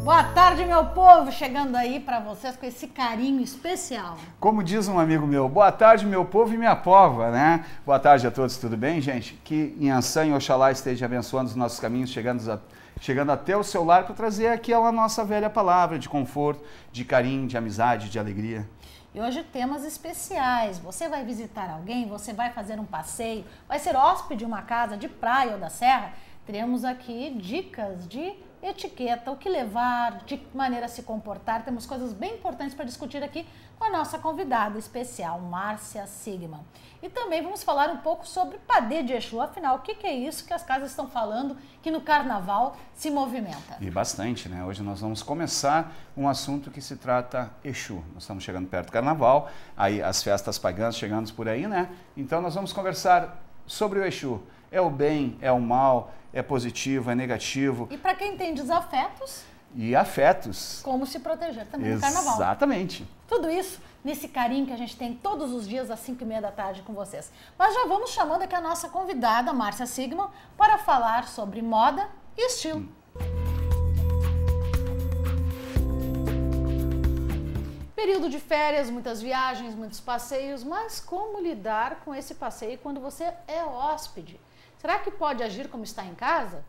Boa tarde, meu povo, chegando aí para vocês com esse carinho especial. Como diz um amigo meu, boa tarde, meu povo e minha pova, né? Boa tarde a todos, tudo bem, gente? Que Inhansã e Oxalá esteja abençoando os nossos caminhos, chegando até o seu lar para trazer aquela nossa velha palavra de conforto, de carinho, de amizade, de alegria. E hoje temas especiais. Você vai visitar alguém, você vai fazer um passeio, vai ser hóspede de uma casa de praia ou da serra. Teremos aqui dicas de etiqueta, o que levar, de que maneira se comportar. Temos coisas bem importantes para discutir aqui com a nossa convidada especial, Márcia Sigman. E também vamos falar um pouco sobre Padê de Exu. Afinal, o que é isso que as casas estão falando que no carnaval se movimenta? E bastante, né? Hoje nós vamos começar um assunto que se trata Exu. Nós estamos chegando perto do carnaval, aí as festas pagãs chegando por aí, né? Então nós vamos conversar sobre o Exu. É o bem, é o mal, é positivo, é negativo. E para quem tem desafetos... E afetos. Como se proteger também no carnaval. Exatamente. Tudo isso nesse carinho que a gente tem todos os dias às 5h30 da tarde com vocês. Mas já vamos chamando aqui a nossa convidada, Márcia Sigman, para falar sobre moda e estilo. Período de férias, muitas viagens, muitos passeios, mas como lidar com esse passeio quando você é hóspede? Será que pode agir como está em casa?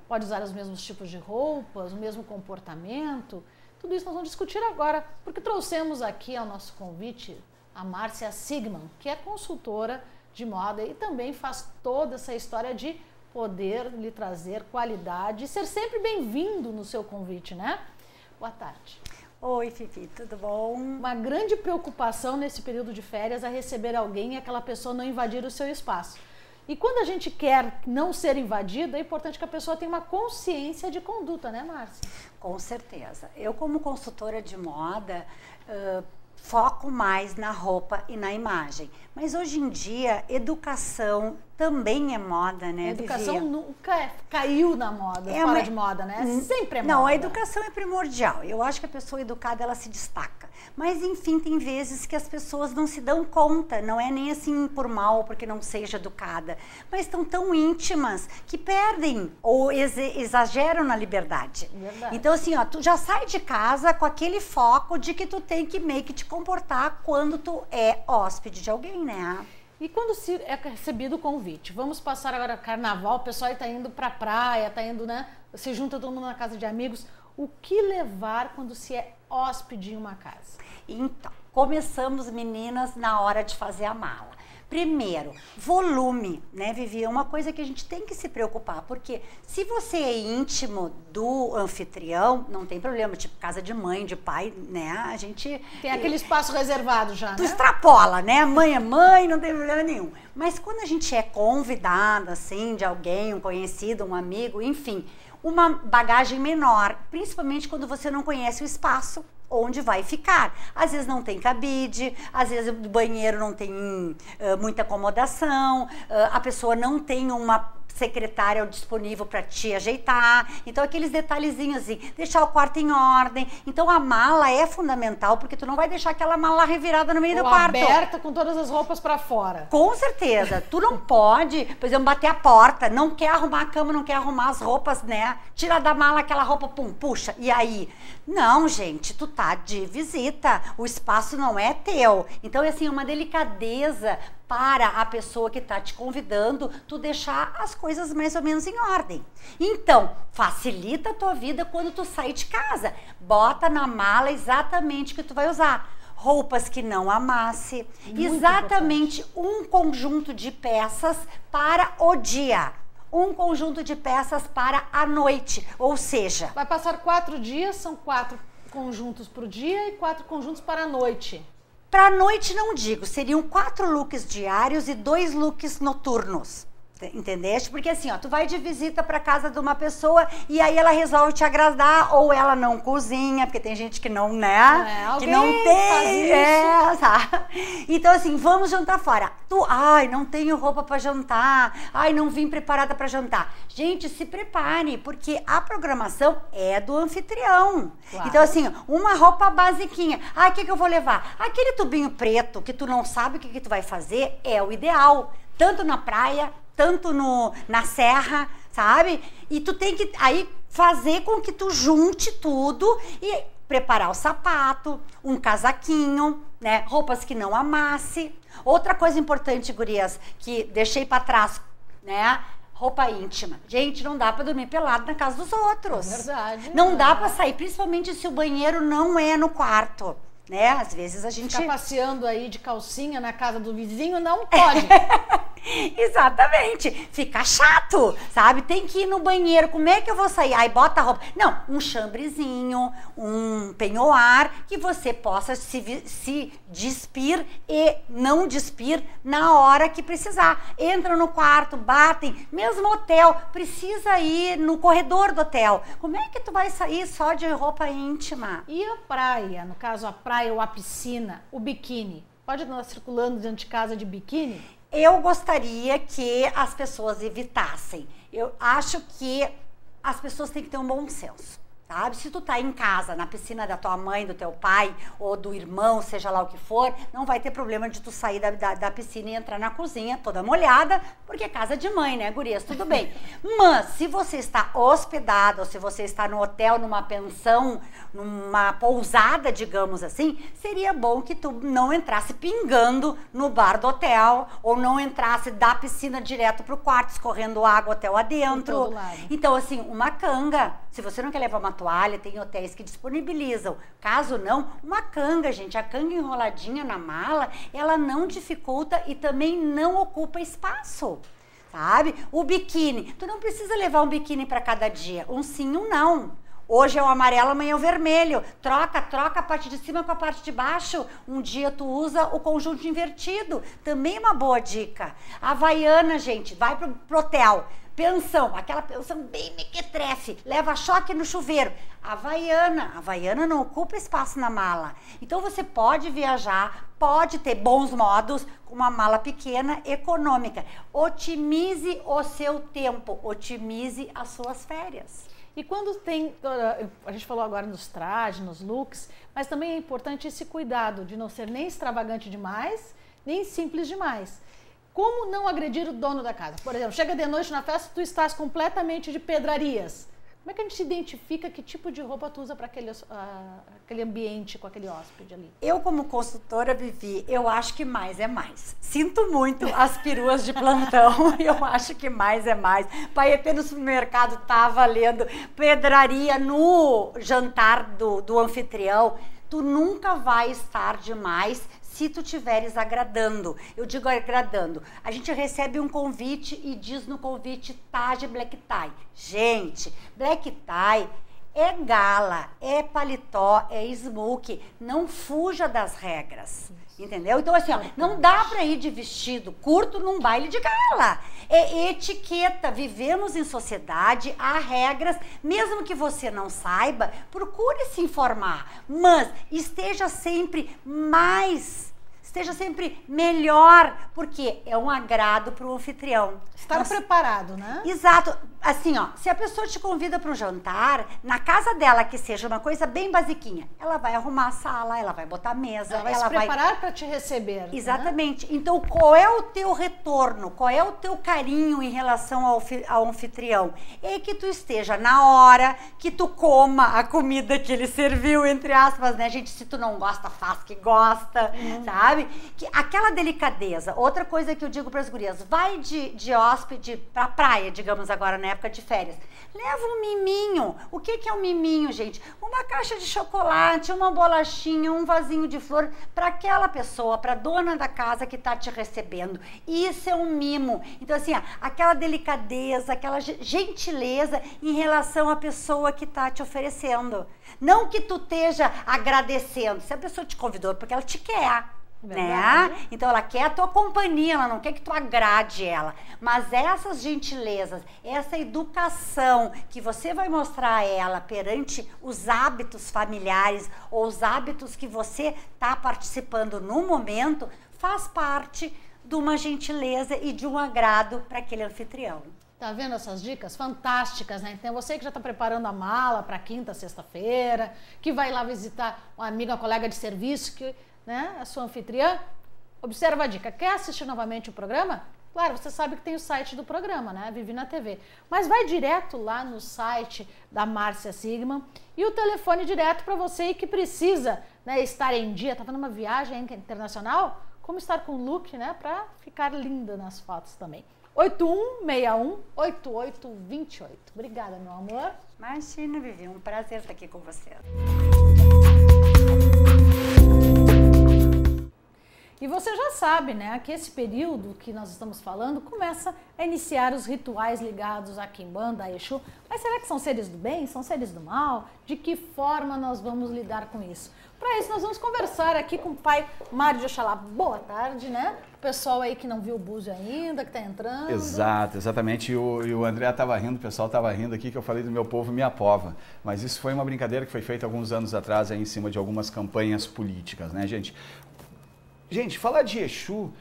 Pode usar os mesmos tipos de roupas, o mesmo comportamento? Tudo isso nós vamos discutir agora, porque trouxemos aqui ao nosso convite a Márcia Sigman, que é consultora de moda e também faz toda essa história de poder lhe trazer qualidade e ser sempre bem-vindo no seu convite, né? Boa tarde. Oi, Fifi, tudo bom? Uma grande preocupação nesse período de férias é receber alguém e aquela pessoa não invadir o seu espaço. E quando a gente quer não ser invadido, é importante que a pessoa tenha uma consciência de conduta, né, Márcia? Com certeza. Eu, como consultora de moda, foco mais na roupa e na imagem. Mas hoje em dia, educação também é moda, né, A educação Vivi? nunca caiu na moda, fora de moda, né? Sempre é moda. Não, a educação é primordial. Eu acho que a pessoa educada, ela se destaca. Mas, enfim, tem vezes que as pessoas não se dão conta. Não é nem assim por mal, porque não seja educada. Mas estão tão íntimas que perdem ou exageram na liberdade. Verdade. Então, assim, ó, tu já sai de casa com aquele foco de que tu tem que meio que te comportar quando tu é hóspede de alguém, né? E quando se é recebido o convite? Vamos passar agora carnaval, o pessoal está indo para a praia, está indo, né? Se junta todo mundo na casa de amigos. O que levar quando se é hóspede em uma casa? Então, começamos, meninas, na hora de fazer a mala. Primeiro, volume, né, Vivi? É uma coisa que a gente tem que se preocupar, porque se você é íntimo do anfitrião, não tem problema, tipo casa de mãe, de pai, né? A gente... Tem aquele espaço reservado já, Tu né? extrapola, né? Mãe é mãe, não tem problema nenhum. Mas quando a gente é convidada, assim, de alguém, um conhecido, um amigo, enfim, uma bagagem menor, principalmente quando você não conhece o espaço onde vai ficar. Às vezes não tem cabide, às vezes o banheiro não tem muita acomodação, a pessoa não tem uma secretária disponível para te ajeitar. Então, aqueles detalhezinhos assim, deixar o quarto em ordem. Então, a mala é fundamental, porque tu não vai deixar aquela mala revirada no meio do quarto. Aberta com todas as roupas para fora. Com certeza. Tu não pode, por exemplo, bater a porta, não quer arrumar a cama, não quer arrumar as roupas, né? Tira da mala aquela roupa, pum, puxa. E aí? Não, gente, tu tá de visita, o espaço não é teu. Então, é assim, uma delicadeza para a pessoa que está te convidando, tu deixar as coisas mais ou menos em ordem. Então, facilita a tua vida quando tu sair de casa. Bota na mala exatamente o que tu vai usar. Roupas que não amasse. Muito exatamente importante. Um conjunto de peças para o dia. Um conjunto de peças para a noite. Ou seja... Vai passar 4 dias, são 4 conjuntos para o dia e 4 conjuntos para a noite. Para a noite não digo, seriam 4 looks diários e 2 looks noturnos. Entendeste? Porque assim, ó, tu vai de visita para casa de uma pessoa e aí ela resolve te agradar, ou ela não cozinha, porque tem gente que não, né? Que não tem. Tá? Então assim, vamos jantar fora. Tu, ai, não tenho roupa para jantar. Ai, não vim preparada para jantar. Gente, se prepare, porque a programação é do anfitrião. Claro. Então assim, uma roupa basiquinha. Ai, o que eu vou levar? Aquele tubinho preto que tu não sabe o que tu vai fazer é o ideal. Tanto na praia tanto na serra, sabe? E tu tem que aí fazer com que tu junte tudo e preparar o sapato, um casaquinho, né? Roupas que não amasse. Outra coisa importante, gurias, que deixei pra trás, né? Roupa íntima. Gente, não dá pra dormir pelado na casa dos outros. É verdade. Não dá pra sair, principalmente se o banheiro não é no quarto, né? Às vezes a gente... Ficar passeando aí de calcinha na casa do vizinho não pode. Exatamente. Fica chato, sabe? Tem que ir no banheiro. Como é que eu vou sair? Aí bota a roupa. Não, um chambrezinho, um penhoar, que você possa se despir e não despir na hora que precisar. Entra no quarto, batem. Mesmo hotel, precisa ir no corredor do hotel. Como é que tu vai sair só de roupa íntima? E a praia? No caso, a praia ou a piscina, o biquíni. Pode andar circulando dentro de casa de biquíni? Eu gostaria que as pessoas evitassem. Eu acho que as pessoas têm que ter um bom senso, sabe? Se tu tá em casa, na piscina da tua mãe, do teu pai ou do irmão, seja lá o que for, não vai ter problema de tu sair da piscina e entrar na cozinha toda molhada, porque é casa de mãe, né, gurias? Tudo bem. Mas se você está hospedado, ou se você está no hotel, numa pensão, numa pousada, digamos assim, seria bom que tu não entrasse pingando no bar do hotel, ou não entrasse da piscina direto pro quarto, escorrendo água até lá dentro. Então, assim, uma canga. Se você não quer levar uma toalha, tem hotéis que disponibilizam. Caso não, uma canga, gente. A canga enroladinha na mala, ela não dificulta e também não ocupa espaço, sabe? O biquíni, tu não precisa levar um biquíni para cada dia, um sim, um não. Hoje é o amarelo, amanhã é o vermelho. Troca a parte de cima com a parte de baixo. Um dia tu usa o conjunto invertido. Também é uma boa dica. Havaiana, gente, vai pro hotel. Pensão, aquela pensão bem mequetrefe, leva choque no chuveiro. Havaiana não ocupa espaço na mala. Então você pode viajar, pode ter bons modos com uma mala pequena, econômica. Otimize o seu tempo, otimize as suas férias. E quando tem, a gente falou agora nos trajes, nos looks, mas também é importante esse cuidado de não ser nem extravagante demais, nem simples demais. Como não agredir o dono da casa? Por exemplo, chega de noite na festa, tu estás completamente de pedrarias. Como é que a gente se identifica que tipo de roupa tu usa para aquele ambiente, com aquele hóspede ali? Eu, como consultora, Vivi, eu acho que mais é mais. Sinto muito as peruas de plantão, eu acho que mais é mais. Paetê no supermercado tá valendo pedraria no jantar do anfitrião. Tu nunca vai estar demais se tu estiveres agradando. Eu digo agradando. A gente recebe um convite e diz no convite Taj Black Tie. Gente, Black Tie é gala, é paletó, é smoke. Não fuja das regras. Entendeu? Então, assim, ó, não dá pra ir de vestido curto num baile de gala. É etiqueta. Vivemos em sociedade, há regras. Mesmo que você não saiba, procure se informar. Mas esteja sempre melhor, porque é um agrado para o anfitrião. Estar preparado, né? Exato. Assim, ó, se a pessoa te convida para um jantar, na casa dela que seja uma coisa bem basiquinha, ela vai arrumar a sala, ela vai botar a mesa, ela vai se preparar para te receber. Exatamente. Né? Então, qual é o teu retorno? Qual é o teu carinho em relação ao anfitrião? É que tu esteja na hora, que tu coma a comida que ele serviu, entre aspas, né, gente? Se tu não gosta, faz que gosta, sabe? Que aquela delicadeza. Outra coisa que eu digo para as gurias, vai de hóspede pra praia, digamos agora, na época de férias. Leva um miminho. O que é um miminho, gente? Uma caixa de chocolate, uma bolachinha, um vasinho de flor para aquela pessoa, para dona da casa que tá te recebendo. Isso é um mimo. Então, assim, ó, aquela delicadeza, aquela gentileza em relação à pessoa que tá te oferecendo. Não que tu esteja agradecendo. Se a pessoa te convidou, porque ela te quer. Né? Então ela quer a tua companhia, ela não quer que tu agrade ela. Mas essas gentilezas, essa educação que você vai mostrar a ela perante os hábitos familiares ou os hábitos que você está participando no momento, faz parte de uma gentileza e de um agrado para aquele anfitrião. Tá vendo essas dicas fantásticas, né? Então você que já está preparando a mala para quinta, sexta-feira, que vai lá visitar uma amiga, uma colega de serviço, que, né, a sua anfitriã, observa a dica. Quer assistir novamente o programa? Claro, você sabe que tem o site do programa, né? Vivi na TV. Mas vai direto lá no site da Márcia Sigman e o telefone direto para você que precisa, né, estar em dia, tá fazendo uma viagem internacional, como estar com look, né, para ficar linda nas fotos também. 8161-8828. Obrigada, meu amor. Imagina, Vivi, um prazer estar aqui com você. E você já sabe, né, que esse período que nós estamos falando começa a iniciar os rituais ligados a Quimbanda, a Exu. Mas será que são seres do bem? São seres do mal? De que forma nós vamos lidar com isso? Para isso nós vamos conversar aqui com o pai Mário de Oxalá. Boa tarde, né? O pessoal aí que não viu o búzio ainda, que está entrando. Exato, exatamente. E o André estava rindo, o pessoal estava rindo aqui que eu falei do meu povo, minha pova. Mas isso foi uma brincadeira que foi feita alguns anos atrás aí em cima de algumas campanhas políticas, né, gente? Gente, falar de Exu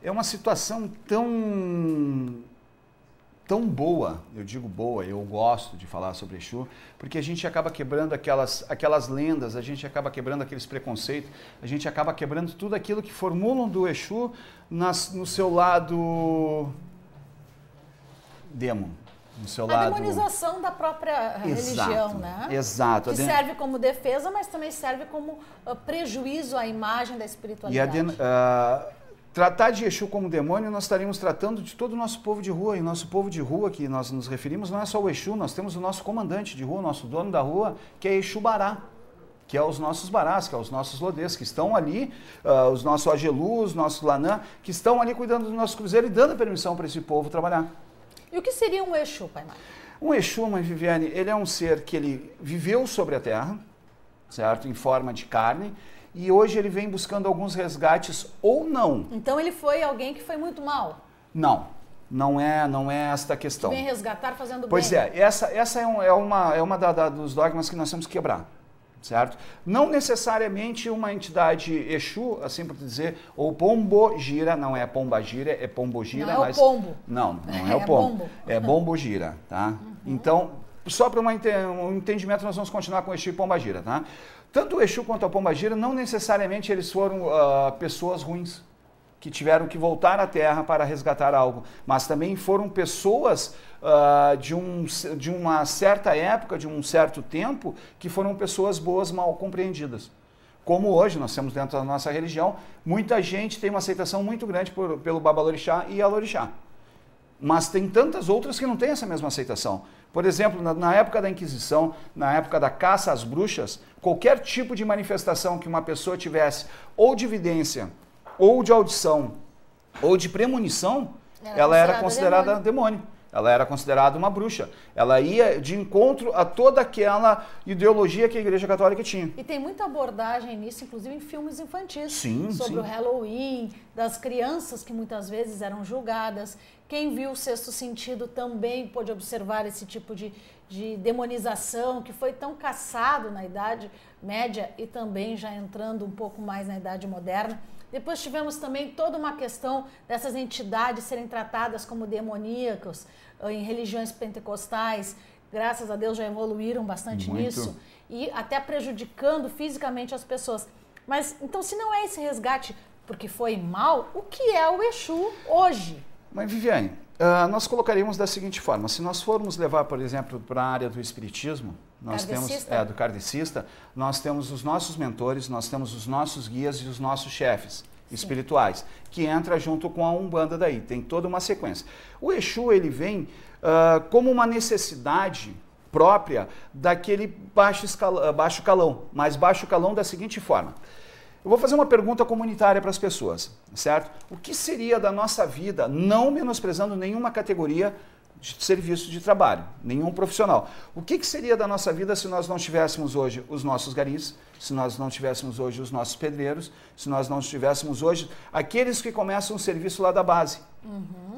é uma situação tão boa, eu digo boa, eu gosto de falar sobre Exu, porque a gente acaba quebrando aquelas lendas, a gente acaba quebrando aqueles preconceitos, a gente acaba quebrando tudo aquilo que formulam do Exu no seu lado demo. No seu lado... demonização da própria religião, né? Exato. Que serve como defesa, mas também serve como prejuízo à imagem da espiritualidade. Tratar de Exu como demônio, nós estaríamos tratando de todo o nosso povo de rua. E nosso povo de rua, que nós nos referimos, não é só o Exu, nós temos o nosso comandante de rua, o nosso dono da rua, que é Exu Bará, que é os nossos barás, que é os nossos lodês, que estão ali, os nossos Agelus, os nossos Lanã, que estão ali cuidando do nosso cruzeiro e dando permissão para esse povo trabalhar. E o que seria um Exu, pai Mário? Um Exu, mãe Viviane, ele é um ser que ele viveu sobre a terra, certo? Em forma de carne, e hoje ele vem buscando alguns resgates ou não. Então ele foi alguém que foi muito mal? Não é esta a questão. Que vem resgatar fazendo bem. Pois é, essa é uma dos dogmas que nós temos que quebrar. Certo? Não necessariamente uma entidade Exu, assim por dizer, ou Pombogira, não é Pombagira, é Pombogira. Não é o pombo. Não é o pombo. É Bombogira, tá? Uhum. Então, só para um entendimento, nós vamos continuar com o Exu e Pombagira, tá? Tanto o Exu quanto a Pombagira, não necessariamente eles foram pessoas ruins, que tiveram que voltar à Terra para resgatar algo, mas também foram pessoas de uma certa época, de um certo tempo, que foram pessoas boas mal compreendidas. Como hoje nós temos dentro da nossa religião, muita gente tem uma aceitação muito grande pelo Babalorixá e Alorixá. Mas tem tantas outras que não têm essa mesma aceitação. Por exemplo, na época da Inquisição, na época da caça às bruxas, qualquer tipo de manifestação que uma pessoa tivesse, ou de vidência, ou de audição, ou de premonição, ela era considerada demônio. Ela era considerada uma bruxa. Ela ia de encontro a toda aquela ideologia que a Igreja Católica tinha. E tem muita abordagem nisso, inclusive em filmes infantis. Sim, sobre o Halloween, das crianças que muitas vezes eram julgadas. Quem viu o Sexto Sentido também pôde observar esse tipo de demonização que foi tão caçado na Idade Média e também já entrando um pouco mais na Idade Moderna. Depois tivemos também toda uma questão dessas entidades serem tratadas como demoníacos em religiões pentecostais. Graças a Deus já evoluíram bastante nisso e até prejudicando fisicamente as pessoas. Mas então, se não é esse resgate porque foi mal, o que é o Exu hoje? Mas Viviane, nós colocaríamos da seguinte forma: se nós formos levar, por exemplo, para a área do espiritismo, nós temos do kardecista, nós temos os nossos mentores, nós temos os nossos guias e os nossos chefes espirituais, que entra junto com a Umbanda daí, tem toda uma sequência. O Exu, ele vem como uma necessidade própria daquele baixo calão, mas baixo calão da seguinte forma. Eu vou fazer uma pergunta comunitária para as pessoas, certo? O que seria da nossa vida, não menosprezando nenhuma categoria de serviço de trabalho, nenhum profissional. O que seria da nossa vida se nós não tivéssemos hoje os nossos garis, se nós não tivéssemos hoje os nossos pedreiros, se nós não tivéssemos hoje aqueles que começam o serviço lá da base,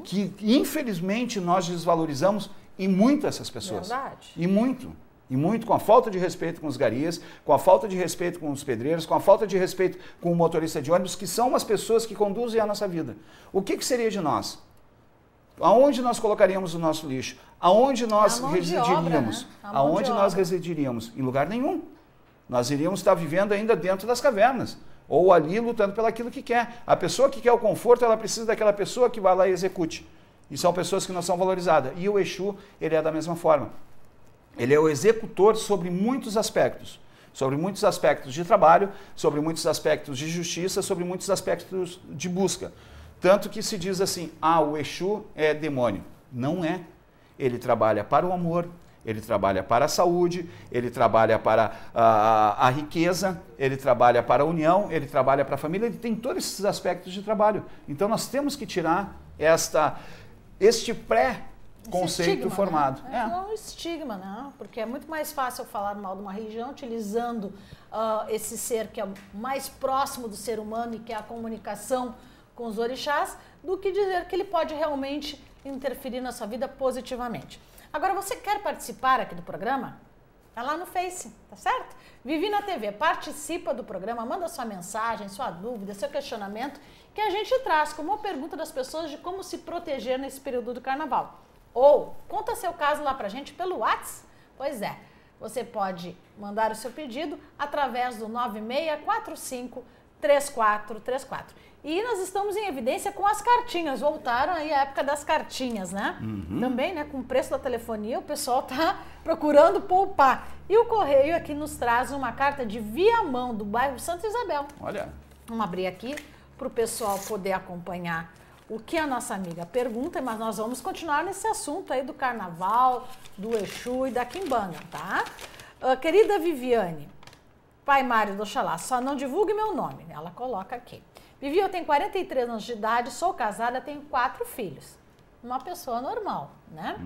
que infelizmente nós desvalorizamos e muito essas pessoas. Verdade. E muito, com a falta de respeito com os garis, com a falta de respeito com os pedreiros, com a falta de respeito com o motorista de ônibus, que são as pessoas que conduzem a nossa vida. O que seria de nós? Aonde nós colocaríamos o nosso lixo? Aonde nós residiríamos? Obra, né? Aonde nós residiríamos? Em lugar nenhum. Nós iríamos estar vivendo ainda dentro das cavernas. ou ali lutando pelo aquilo que quer. A pessoa que quer o conforto, ela precisa daquela pessoa que vai lá e execute. E são pessoas que não são valorizadas. E o Exu, ele é da mesma forma. Ele é o executor sobre muitos aspectos. Sobre muitos aspectos de trabalho, sobre muitos aspectos de justiça, sobre muitos aspectos de busca. Tanto que se diz assim, o Exu é demônio. Não é. Ele trabalha para o amor, ele trabalha para a saúde, ele trabalha para a riqueza, ele trabalha para a união, ele trabalha para a família, ele tem todos esses aspectos de trabalho. Então nós temos que tirar este pré-conceito formado. Né? Não é um estigma, não, porque é muito mais fácil falar mal de uma religião utilizando esse ser que é o mais próximo do ser humano e que é a comunicação com os orixás, do que dizer que ele pode realmente interferir na sua vida positivamente. Agora, você quer participar aqui do programa? Tá lá no Face, tá certo? Vivi na TV, participa do programa, manda sua mensagem, sua dúvida, seu questionamento, que a gente traz como uma pergunta das pessoas de como se proteger nesse período do carnaval. Ou conta seu caso lá pra gente pelo WhatsApp. Pois é, você pode mandar o seu pedido através do 9645-3434. E nós estamos em evidência com as cartinhas. Voltaram aí a época das cartinhas, né? Também, né? Com o preço da telefonia, o pessoal tá procurando poupar. E o Correio aqui nos traz uma carta de Viamão, do bairro Santa Isabel. Olha. Vamos abrir aqui para o pessoal poder acompanhar o que a nossa amiga pergunta, mas nós vamos continuar nesse assunto aí do carnaval, do Exu e da Quimbanda, tá? Querida Viviane, pai Mário do Oxalá, só não divulgue meu nome, ela coloca aqui. Vivi, eu tenho 43 anos de idade, sou casada, tenho 4 filhos. Uma pessoa normal, né?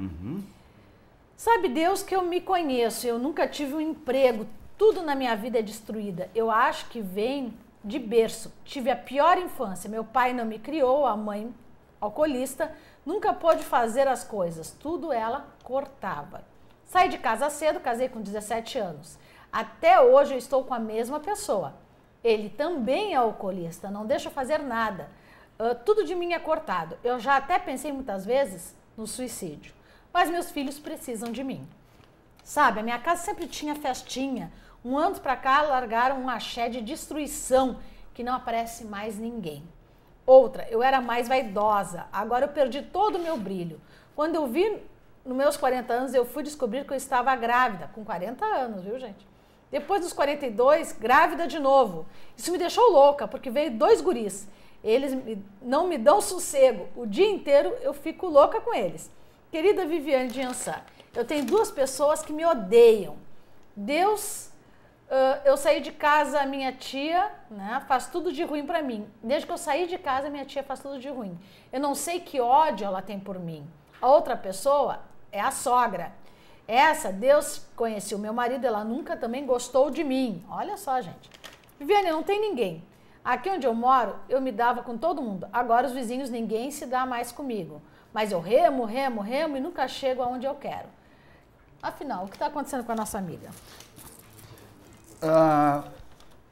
Sabe Deus que eu me conheço, eu nunca tive um emprego, tudo na minha vida é destruída. Eu acho que vem de berço. Tive a pior infância, meu pai não me criou, a mãe alcoolista, nunca pôde fazer as coisas, tudo ela cortava. Saí de casa cedo, casei com 17 anos. Até hoje eu estou com a mesma pessoa. Ele também é alcoolista, não deixa eu fazer nada. Tudo de mim é cortado. Eu já até pensei muitas vezes no suicídio. Mas meus filhos precisam de mim. Sabe, a minha casa sempre tinha festinha. Um ano pra cá largaram um axé de destruição que não aparece mais ninguém. Outra, eu era mais vaidosa. Agora eu perdi todo o meu brilho. Quando eu vi nos meus 40 anos, eu fui descobrir que eu estava grávida. Com 40 anos, viu, gente? Depois dos 42, grávida de novo. Isso me deixou louca, porque veio 2 guris. Eles não me dão sossego. O dia inteiro eu fico louca com eles. Querida Viviane de Ançã, eu tenho 2 pessoas que me odeiam. Deus, eu saí de casa, a minha tia, né, faz tudo de ruim pra mim. Desde que eu saí de casa, minha tia faz tudo de ruim. Eu não sei que ódio ela tem por mim. A outra pessoa é a sogra. Essa, Deus conheceu meu marido, ela nunca também gostou de mim. Olha só, gente. Viviane, não tem ninguém. Aqui onde eu moro, eu me dava com todo mundo. Agora os vizinhos, ninguém se dá mais comigo. Mas eu remo e nunca chego aonde eu quero. Afinal, o que está acontecendo com a nossa amiga?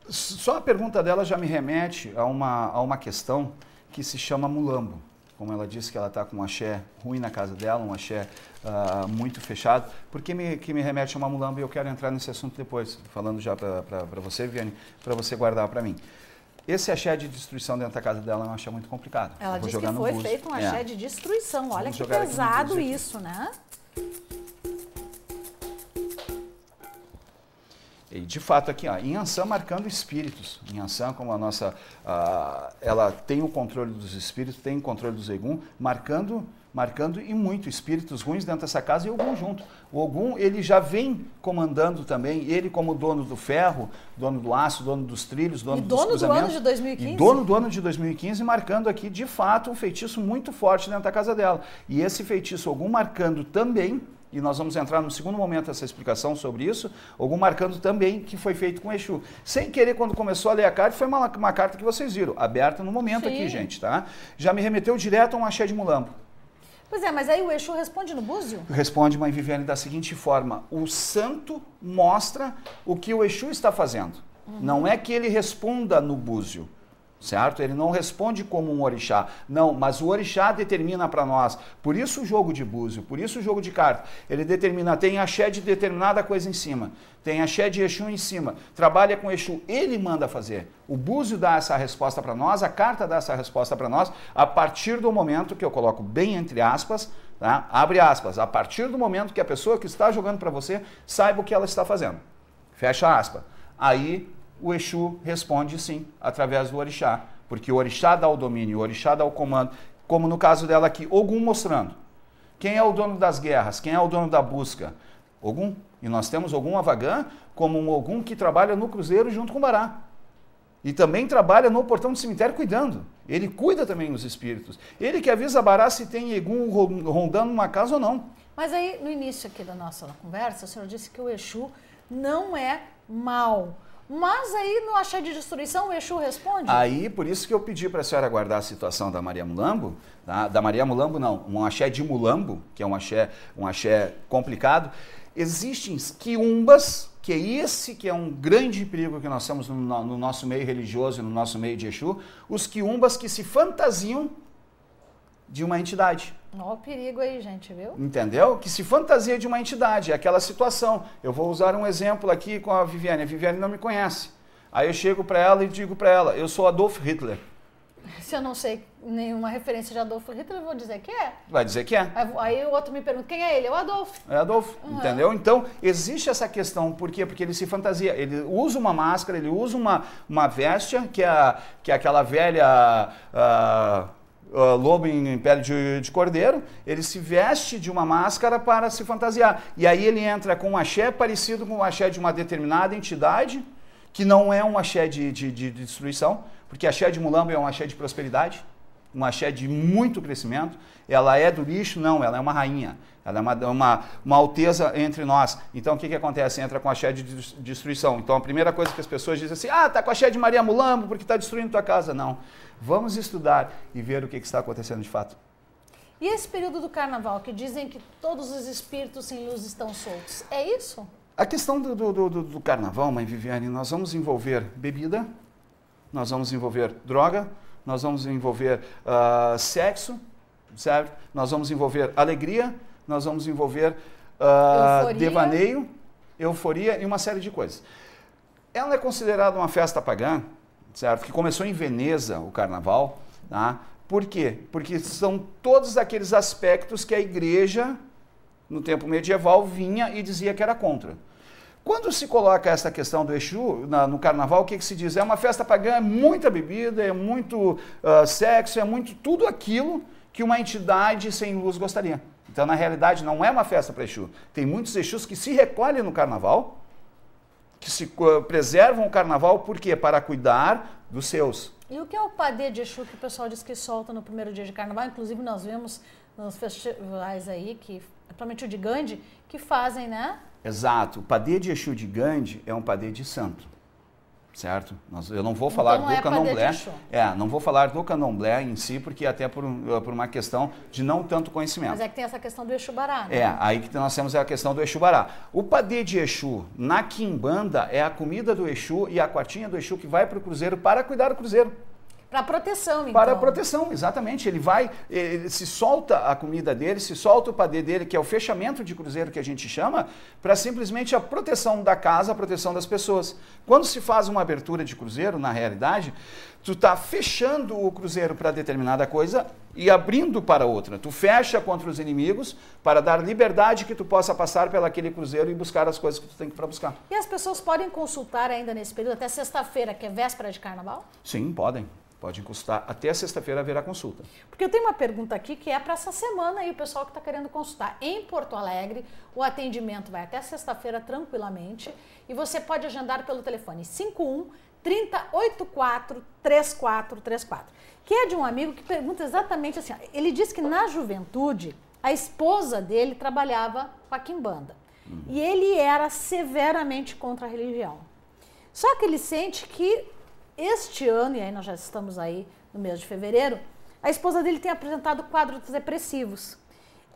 Só a pergunta dela já me remete a uma questão que se chama mulambo. Como ela disse que ela está com um axé ruim na casa dela, um axé muito fechado. Por que me remete a uma mulambo? E eu quero entrar nesse assunto depois, falando já para você, Viviane, para você guardar para mim. Esse axé de destruição dentro da casa dela é um axé muito complicado. Ela disse que foi feito um axé de destruição. Olha que pesado isso, né? E de fato aqui, ó, Inhansã marcando espíritos. Inhansã, como a nossa, ela tem o controle dos espíritos, tem o controle dos Egum, marcando e muito espíritos ruins dentro dessa casa e Ogum junto. O Ogum, ele já vem comandando também, ele como dono do ferro, dono do aço, dono dos trilhos, dono dos cruzamentos. E dono do ano de 2015. E dono do ano de 2015, marcando aqui, de fato, um feitiço muito forte dentro da casa dela. E esse feitiço Ogum marcando também, e nós vamos entrar no segundo momento essa explicação sobre isso, Ogum marcando também que foi feito com Exu. Sem querer, quando começou a ler a carta, foi uma carta que vocês viram, aberta no momento aqui, gente, tá? Já me remeteu direto a um axé de mulambo. Pois é, mas aí o Exu responde no búzio? Responde, mãe Viviane, da seguinte forma, o santo mostra o que o Exu está fazendo. Não é que ele responda no búzio. certo? Ele não responde como um orixá, não, mas o orixá determina para nós. Por isso o jogo de búzio, por isso o jogo de carta. Ele determina, tem axé de determinada coisa em cima, tem axé de Exu em cima, trabalha com Exu, ele manda fazer. O búzio dá essa resposta para nós, a carta dá essa resposta para nós, a partir do momento que eu coloco bem entre aspas, tá? Abre aspas, a partir do momento que a pessoa que está jogando para você saiba o que ela está fazendo. Fecha aspas. Aí o Exu responde sim, através do orixá, porque o orixá dá o domínio, o orixá dá o comando, como no caso dela aqui, Ogum mostrando. Quem é o dono das guerras? Quem é o dono da busca? Ogum. E nós temos Ogum Avagã como um Ogum que trabalha no cruzeiro junto com o Bará. E também trabalha no portão do cemitério cuidando. Ele cuida também dos espíritos. Ele que avisa Bará se tem Ogum rondando uma casa ou não. Mas aí, no início aqui da nossa conversa, o senhor disse que o Exu não é mau. Mas aí, no axé de destruição, o Exu responde? Aí, por isso que eu pedi para a senhora guardar a situação da Maria Mulambo, tá? Da Maria Mulambo não, um axé de Mulambo, que é um axé complicado. Existem quiumbas, que é esse que é um grande perigo que nós temos no nosso meio religioso e no nosso meio de Exu, os quiumbas que se fantasiam de uma entidade. Olha o perigo aí, gente, viu? Entendeu? Que se fantasia de uma entidade, é aquela situação. Eu vou usar um exemplo aqui com a Viviane. A Viviane não me conhece. Aí eu chego para ela e digo para ela, eu sou Adolf Hitler. Se eu não sei nenhuma referência de Adolf Hitler, eu vou dizer que é. Vai dizer que é. Aí o outro me pergunta, quem é ele? É o Adolf. É Adolf, entendeu? Então, existe essa questão. Por quê? Porque ele se fantasia. Ele usa uma máscara, ele usa uma véstia, que é aquela velha... lobo em pele de cordeiro, ele se veste de uma máscara para se fantasiar. E aí ele entra com um axé parecido com o axé de uma determinada entidade, que não é um axé de destruição, porque axé de Mulambo é um axé de prosperidade, um axé de muito crescimento. Ela é do lixo? Não, ela é uma rainha. Ela é uma alteza entre nós. Então, o que acontece? Entra com axé de destruição. Então, a primeira coisa que as pessoas dizem assim, tá com axé de Maria Mulambo porque está destruindo tua casa. Não. Vamos estudar e ver o que está acontecendo de fato. E esse período do carnaval, que dizem que todos os espíritos sem luz estão soltos, é isso? A questão do carnaval, mãe Viviane, nós vamos envolver bebida, nós vamos envolver droga, nós vamos envolver sexo, certo? Nós vamos envolver alegria, nós vamos envolver devaneio, euforia e uma série de coisas. Ela é considerada uma festa pagã, certo? Que começou em Veneza, o carnaval, tá? Por quê? Porque são todos aqueles aspectos que a igreja, no tempo medieval, vinha e dizia que era contra. Quando se coloca essa questão do Exu no carnaval, o que se diz? É uma festa pagã, é muita bebida, é muito sexo, é muito tudo aquilo que uma entidade sem luz gostaria. Então, na realidade, não é uma festa para Exu. Tem muitos Exus que se recolhem no carnaval, que se preservam o carnaval, por quê? Para cuidar dos seus. E o que é o padê de Exu que o pessoal diz que solta no primeiro dia de carnaval? Inclusive, nós vemos nos festivais aí, principalmente o de Gandhi, que fazem, né? Exato. O padê de Exu de Gandhi é um padê de santo. Certo? Eu não vou falar do candomblé. Não vou falar do candomblé em si, porque até por uma questão de não tanto conhecimento. Mas é que tem essa questão do Exu Bará, né? Aí que nós temos a questão do Exu Bará. O padê de Exu na quimbanda é a comida do Exu e a quartinha do Exu que vai para o cruzeiro para cuidar do cruzeiro. Para proteção, então. Para proteção, exatamente. Ele se solta a comida dele, se solta o padê dele, que é o fechamento de cruzeiro que a gente chama, para simplesmente a proteção da casa, a proteção das pessoas. Quando se faz uma abertura de cruzeiro, na realidade, tu está fechando o cruzeiro para determinada coisa e abrindo para outra. Tu fecha contra os inimigos para dar liberdade que tu possa passar pelaquele cruzeiro e buscar as coisas que tu tem que ir para buscar. E as pessoas podem consultar ainda nesse período, até sexta-feira, que é véspera de carnaval? Sim, podem. Podem consultar. Até sexta-feira haverá consulta. Porque eu tenho uma pergunta aqui que é para essa semana aí, o pessoal que está querendo consultar. Em Porto Alegre, o atendimento vai até sexta-feira tranquilamente e você pode agendar pelo telefone 51 3084 3434, que é de um amigo que pergunta exatamente assim, ele diz que na juventude a esposa dele trabalhava com a quimbanda e ele era severamente contra a religião. Só que ele sente que este ano, e aí nós já estamos aí no mês de fevereiro, a esposa dele tem apresentado quadros depressivos.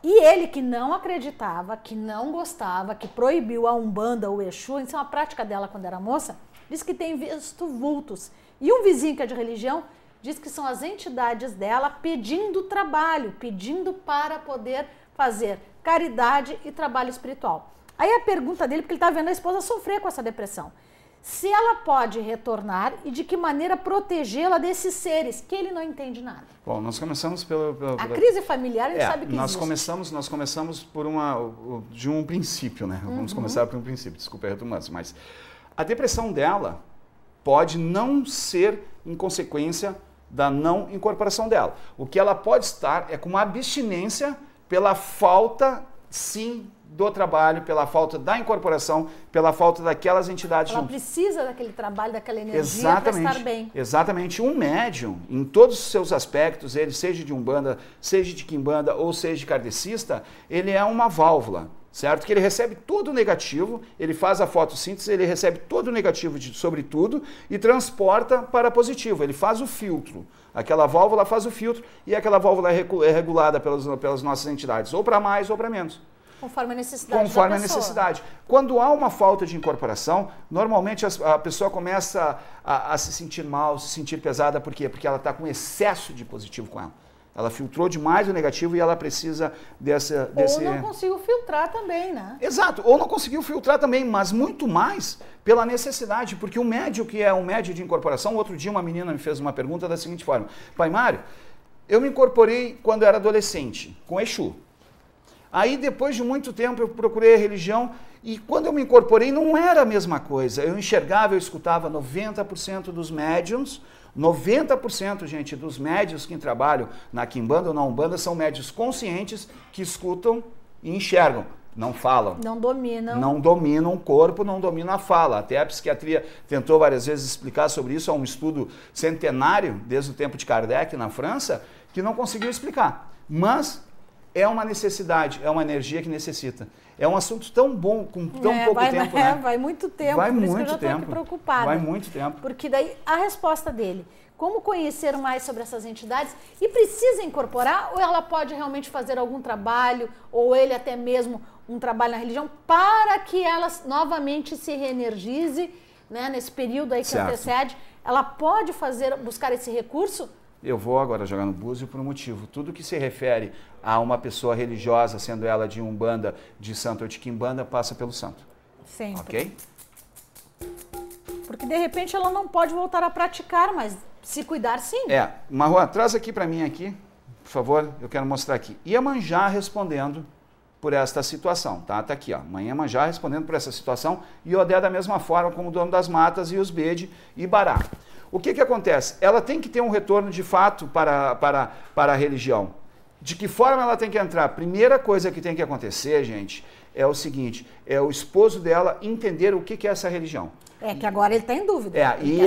E ele, que não acreditava, que não gostava, que proibiu a Umbanda, o Exu, isso é uma prática dela quando era moça, diz que tem visto vultos. E um vizinho que é de religião diz que são as entidades dela pedindo trabalho, pedindo para poder fazer caridade e trabalho espiritual. Aí a pergunta dele, porque ele está vendo a esposa sofrer com essa depressão, se ela pode retornar e de que maneira protegê-la desses seres, que ele não entende nada. Bom, nós começamos A crise familiar, a gente sabe que nós existe. nós começamos de um princípio, né? Vamos começar por um princípio, desculpa a redundância, mas a depressão dela pode não ser em consequência da não incorporação dela. O que ela pode estar é com uma abstinência pela falta, sim, do trabalho, pela falta da incorporação, pela falta daquelas entidades Ela junto. precisa daquele trabalho, daquela energia para estar bem. Exatamente. Um médium, em todos os seus aspectos, ele seja de Umbanda, seja de Quimbanda ou seja de kardecista, ele é uma válvula, certo? Que ele recebe todo o negativo, ele faz a fotossíntese, ele recebe todo o negativo sobre tudo e transporta para positivo, ele faz o filtro. Aquela válvula faz o filtro e aquela válvula é regulada pelas nossas entidades, ou para mais ou para menos. Conforme a necessidade Conforme da a pessoa. necessidade. Quando há uma falta de incorporação, normalmente a pessoa começa a se sentir mal, se sentir pesada. Por quê? Porque ela está com excesso de positivo com ela. Ela filtrou demais o negativo e ela precisa desse... Ou não consigo filtrar também, né? Exato, ou não conseguiu filtrar também, mas muito mais pela necessidade, porque o médio que é um médio de incorporação, outro dia uma menina me fez uma pergunta da seguinte forma: Pai Mário, eu me incorporei quando eu era adolescente, com Exu. Aí, depois de muito tempo, eu procurei a religião e quando eu me incorporei não era a mesma coisa. Eu enxergava, eu escutava 90% dos médiums, 90%, gente, dos médios que trabalham na Quimbanda ou na Umbanda são médios conscientes que escutam e enxergam, não falam. Não dominam. Não dominam o corpo, não dominam a fala. Até a psiquiatria tentou várias vezes explicar sobre isso. Há um estudo centenário, desde o tempo de Kardec, na França, que não conseguiu explicar. Mas é uma necessidade, é uma energia que necessita. É um assunto tão bom, com tão pouco tempo, né? Vai muito tempo, vai por muito isso que eu já estou aqui tempo. preocupada. Vai muito tempo. Porque daí a resposta dele, como conhecer mais sobre essas entidades e precisa incorporar ou ela pode realmente fazer algum trabalho ou ele até mesmo um trabalho na religião para que ela novamente se reenergize, né, nesse período aí que Certo. antecede, ela pode buscar esse recurso? Eu vou agora jogar no búzio por um motivo. Tudo que se refere a uma pessoa religiosa, sendo ela de Umbanda, de Santo ou de Quimbanda, passa pelo santo. Sempre. Ok? Porque de repente ela não pode voltar a praticar, mas se cuidar sim. Marroa, traz aqui para mim aqui, por favor, eu quero mostrar aqui. Iemanjá respondendo por esta situação, tá? Tá aqui, ó. Mãe Iemanjá respondendo por essa situação e Odé da mesma forma como o dono das matas e os Bede e Bará. O que acontece? Ela tem que ter um retorno de fato para a religião. De que forma ela tem que entrar? Primeira coisa que tem que acontecer, gente, é o seguinte, é o esposo dela entender o que é essa religião. É que agora ele está em dúvida. E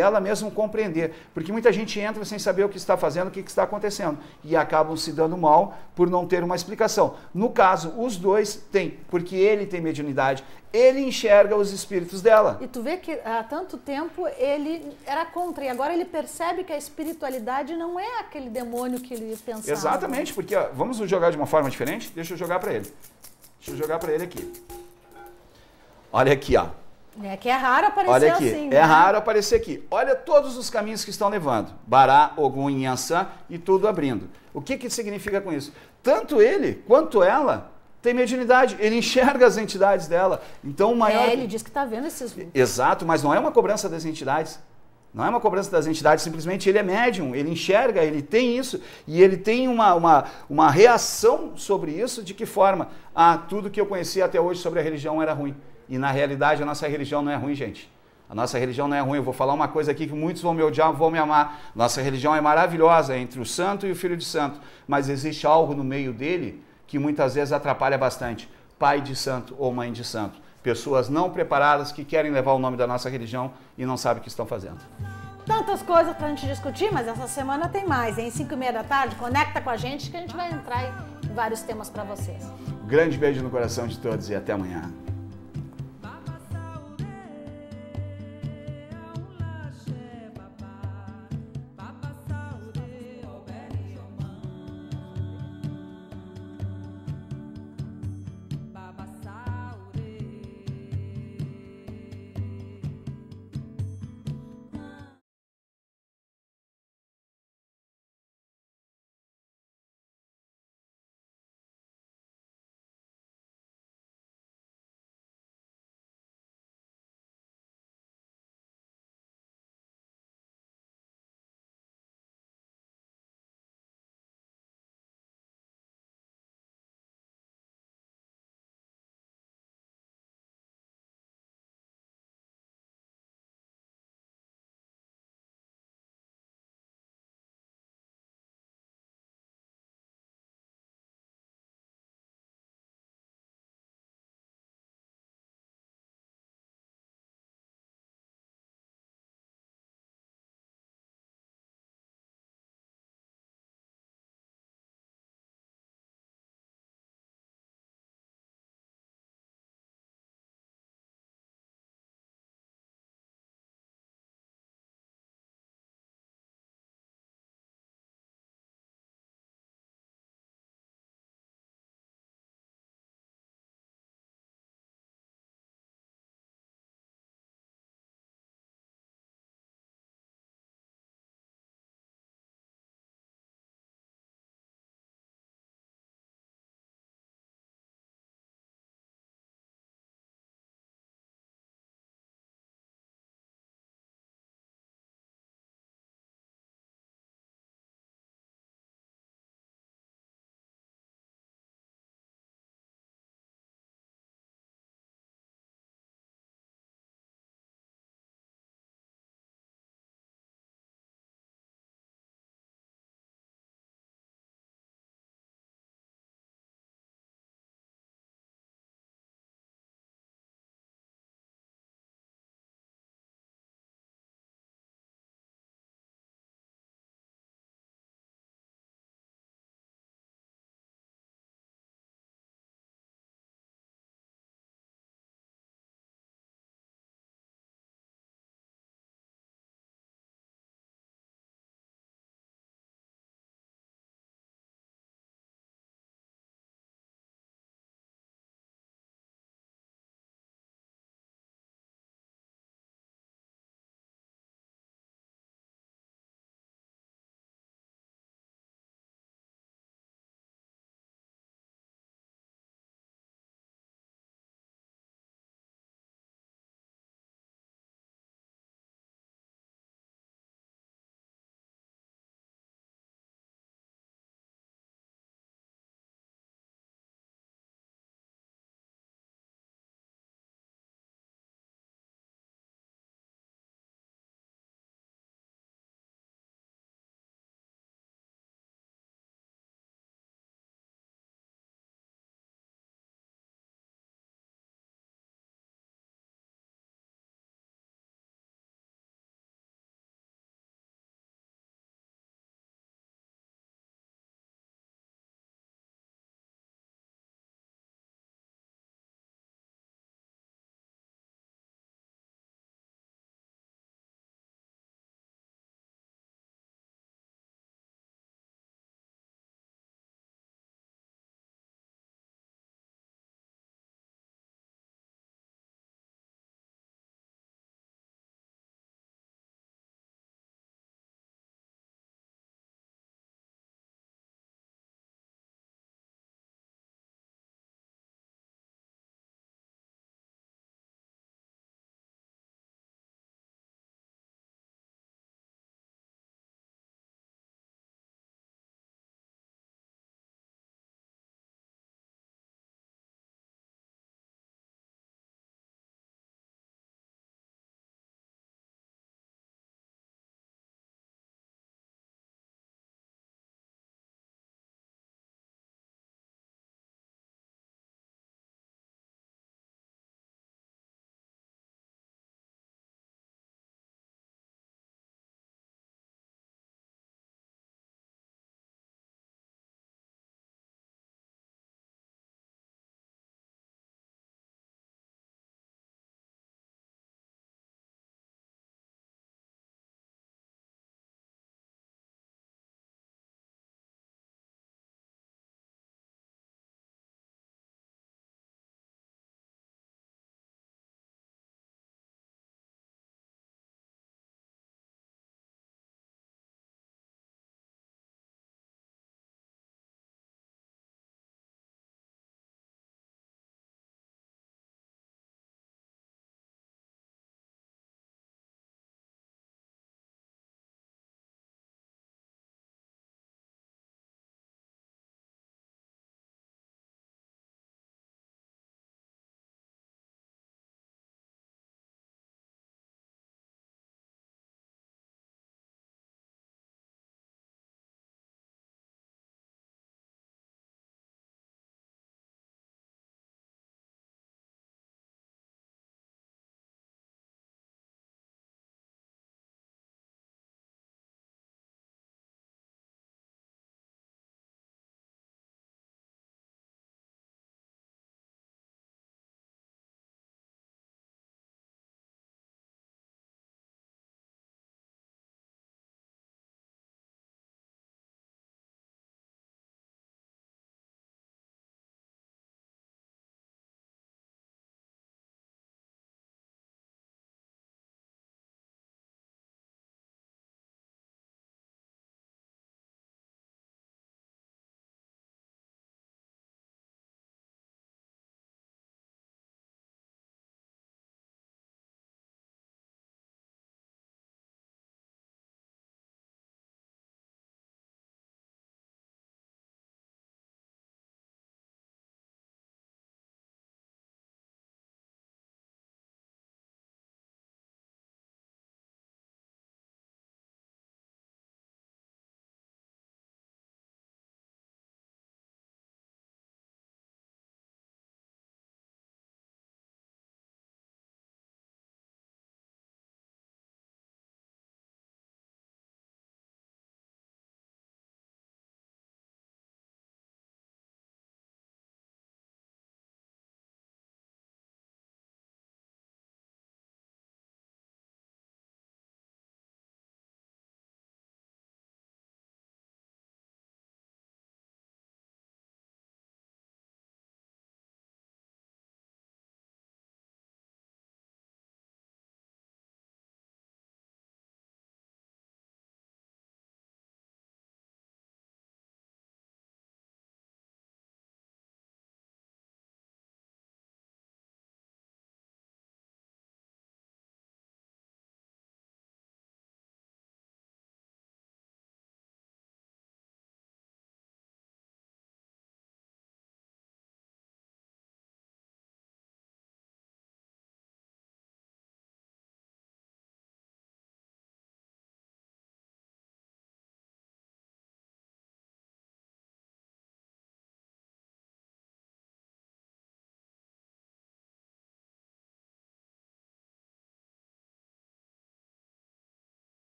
ela mesmo compreender, porque muita gente entra sem saber o que está fazendo, o que está acontecendo, e acabam se dando mal por não ter uma explicação. No caso, os dois têm, porque ele tem mediunidade, ele enxerga os espíritos dela. E tu vê que há tanto tempo ele era contra, e agora ele percebe que a espiritualidade não é aquele demônio que ele pensava. Exatamente, porque ó, vamos jogar de uma forma diferente? Deixa eu jogar para ele. Deixa eu jogar para ele aqui. Olha aqui, ó. É que é raro aparecer Olha aqui, assim. é raro aparecer aqui. Olha todos os caminhos que estão levando. Bará, Ogum, Inhansã e tudo abrindo. O que significa com isso? Tanto ele quanto ela tem mediunidade. Ele enxerga as entidades dela. Então o maior... ele diz que está vendo esses... Exato, mas não é uma cobrança das entidades. Não é uma cobrança das entidades, simplesmente ele é médium, ele enxerga, ele tem isso, e ele tem uma reação sobre isso. De que forma? Tudo que eu conhecia até hoje sobre a religião era ruim. E na realidade a nossa religião não é ruim, gente. A nossa religião não é ruim. Eu vou falar uma coisa aqui que muitos vão me odiar, vão me amar. Nossa religião é maravilhosa entre o santo e o filho de santo. Mas existe algo no meio dele que muitas vezes atrapalha bastante. Pai de santo ou mãe de santo. Pessoas não preparadas que querem levar o nome da nossa religião e não sabem o que estão fazendo. Tantas coisas pra gente discutir, mas essa semana tem mais, hein? 5h30 da tarde, conecta com a gente que a gente vai entrar em vários temas para vocês. Grande beijo no coração de todos e até amanhã.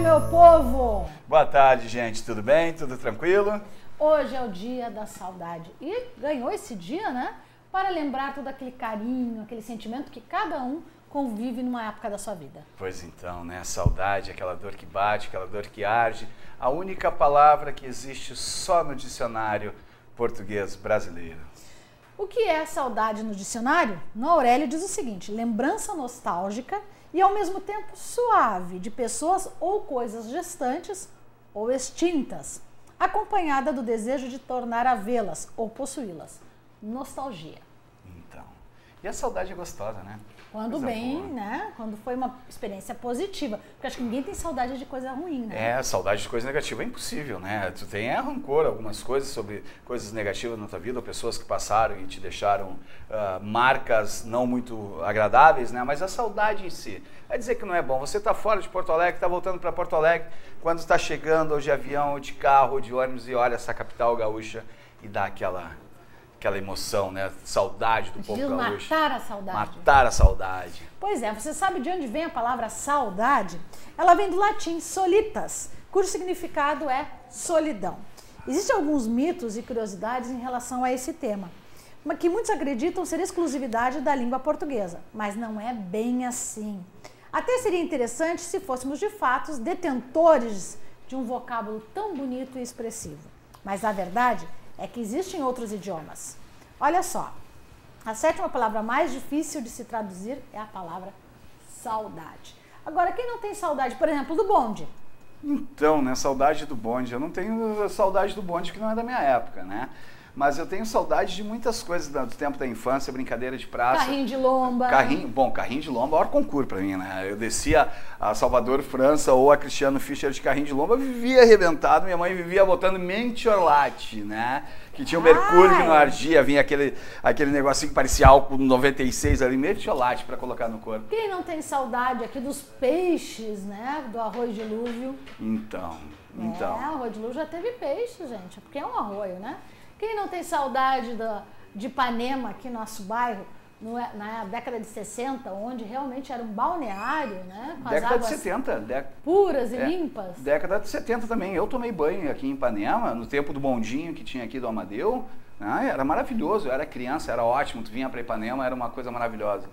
meu povo! Boa tarde, gente. Tudo bem? Tudo tranquilo? Hoje é o dia da saudade. E ganhou esse dia, né? Para lembrar todo aquele carinho, aquele sentimento que cada um convive numa época da sua vida. Pois então, né? Saudade, aquela dor que bate, aquela dor que arde. A única palavra que existe só no dicionário português brasileiro. O que é saudade no dicionário? No Aurélio diz o seguinte: lembrança nostálgica e ao mesmo tempo suave de pessoas ou coisas gestantes ou extintas, acompanhada do desejo de tornar a vê-las ou possuí-las. Nostalgia. Então, e a saudade é gostosa, né? Quando Coisa bem, boa. né? Quando foi uma experiência positiva. Porque acho que ninguém tem saudade de coisa ruim, né? É, saudade de coisa negativa é impossível, né? Tu tem rancor, algumas coisas sobre coisas negativas na tua vida, ou pessoas que passaram e te deixaram marcas não muito agradáveis, né? Mas a saudade em si, vai dizer que não é bom. Você está fora de Porto Alegre, está voltando para Porto Alegre, quando está chegando ou de avião, ou de carro, ou de ônibus e olha essa capital gaúcha e dá aquela emoção, né? Saudade do povo gaúcho. Matar a saudade. Matar a saudade. Pois é, você sabe de onde vem a palavra saudade? Ela vem do latim solitas, cujo significado é solidão. Existem alguns mitos e curiosidades em relação a esse tema, que muitos acreditam ser exclusividade da língua portuguesa, mas não é bem assim. Até seria interessante se fôssemos de fato detentores de um vocábulo tão bonito e expressivo. Mas a verdade é que existem outros idiomas. Olha só, a sétima palavra mais difícil de se traduzir é a palavra saudade. Agora, quem não tem saudade, por exemplo, do bonde? Então, né, saudade do bonde. Eu não tenho saudade do bonde, que não é da minha época, né? Mas eu tenho saudade de muitas coisas do tempo da infância, brincadeira de praça. Carrinho de lomba. Carrinho de lomba é o maior concurso pra mim, né? Eu descia a Salvador França ou a Cristiano Fischer de carrinho de lomba, vivia arrebentado, minha mãe vivia botando mentiolate, né? Que tinha o mercúrio que não ardia, vinha aquele negocinho que parecia álcool 96 ali, mentiolate pra colocar no corpo. Quem não tem saudade aqui dos peixes, né? Do arroio dilúvio. Então. É, o arroio dilúvio já teve peixe, gente, porque é um arroio, né? Quem não tem saudade de Ipanema, aqui no nosso bairro, na década de 60, onde realmente era um balneário, né? Com Década as águas de 70. puras e limpas. Década de 70 também. Eu tomei banho aqui em Ipanema, no tempo do bondinho que tinha aqui do Amadeu. Né? Era maravilhoso, eu era criança, era ótimo. Tu vinha para Ipanema, era uma coisa maravilhosa.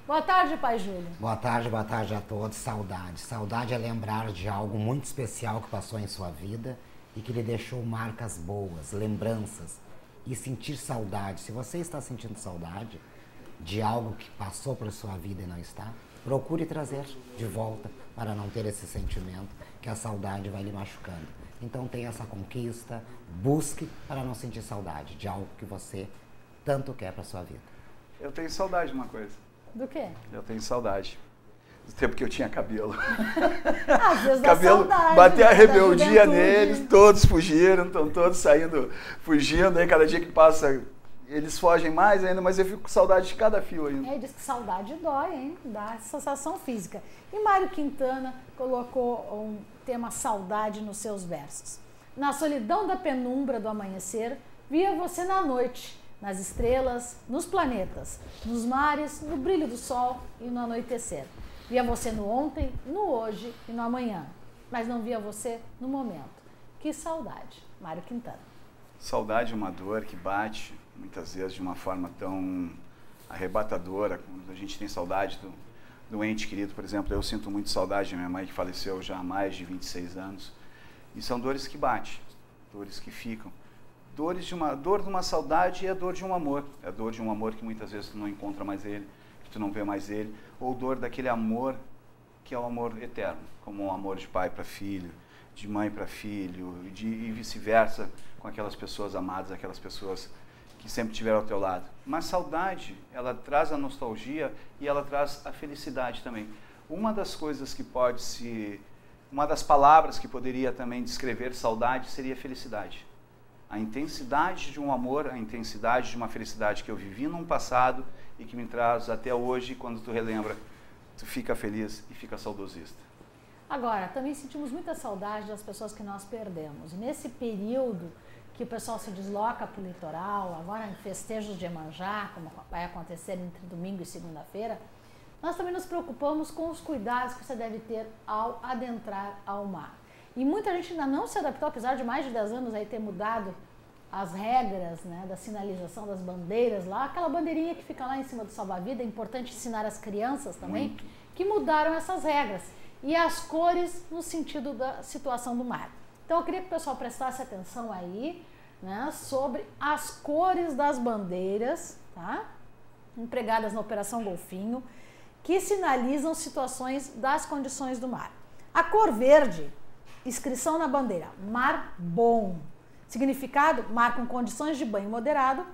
Boa tarde, pai Júlio. Boa tarde a todos. Saudade. Saudade é lembrar de algo muito especial que passou em sua vida e que lhe deixou marcas boas, lembranças, e sentir saudade. Se você está sentindo saudade de algo que passou por sua vida e não está, procure trazer de volta para não ter esse sentimento que a saudade vai lhe machucando. Então tenha essa conquista, busque para não sentir saudade de algo que você tanto quer para sua vida. Eu tenho saudade de uma coisa. Do quê? Eu tenho saudade do tempo que eu tinha cabelo. Às vezes dá Cabelo, saudade. bateu a Da rebeldia juventude. neles, todos fugiram, estão todos saindo, fugindo, aí cada dia que passa eles fogem mais ainda, mas eu fico com saudade de cada fio ainda. É, diz que saudade dói, hein? Dá sensação física. E Mário Quintana colocou um tema saudade nos seus versos. Na solidão da penumbra do amanhecer, via você na noite, nas estrelas, nos planetas, nos mares, no brilho do sol e no anoitecer. Via você no ontem, no hoje e no amanhã, mas não via você no momento. Que saudade, Mário Quintana. Saudade é uma dor que bate, muitas vezes de uma forma tão arrebatadora, quando a gente tem saudade do ente querido, por exemplo. Eu sinto muito saudade da minha mãe, que faleceu já há mais de 26 anos. E são dores que batem, dores que ficam. Dor de uma saudade é a dor de um amor. É a dor de um amor que muitas vezes tu não encontra mais ele, que tu não vê mais ele. Ou dor daquele amor que é o amor eterno, como um amor de pai para filho, de mãe para filho, e vice-versa, com aquelas pessoas amadas, aquelas pessoas que sempre estiveram ao teu lado. Mas saudade, ela traz a nostalgia e ela traz a felicidade também. Uma das coisas que uma das palavras que poderia também descrever saudade seria felicidade. A intensidade de um amor, a intensidade de uma felicidade que eu vivi num passado e que me traz até hoje, quando tu relembra, tu fica feliz e fica saudosista. Agora, também sentimos muita saudade das pessoas que nós perdemos. Nesse período que o pessoal se desloca para o litoral, agora em festejos de Iemanjá, como vai acontecer entre domingo e segunda-feira, nós também nos preocupamos com os cuidados que você deve ter ao adentrar ao mar. E muita gente ainda não se adaptou, apesar de mais de 10 anos aí ter mudado as regras, né, da sinalização das bandeiras lá, aquela bandeirinha que fica lá em cima do salva-vida, é importante ensinar as crianças também, que mudaram essas regras. E as cores no sentido da situação do mar. Então eu queria que o pessoal prestasse atenção aí, né, sobre as cores das bandeiras, tá? Empregadas na Operação Golfinho, que sinalizam situações das condições do mar. A cor verde, inscrição na bandeira, mar bom. Significado, mar com condições de banho moderado,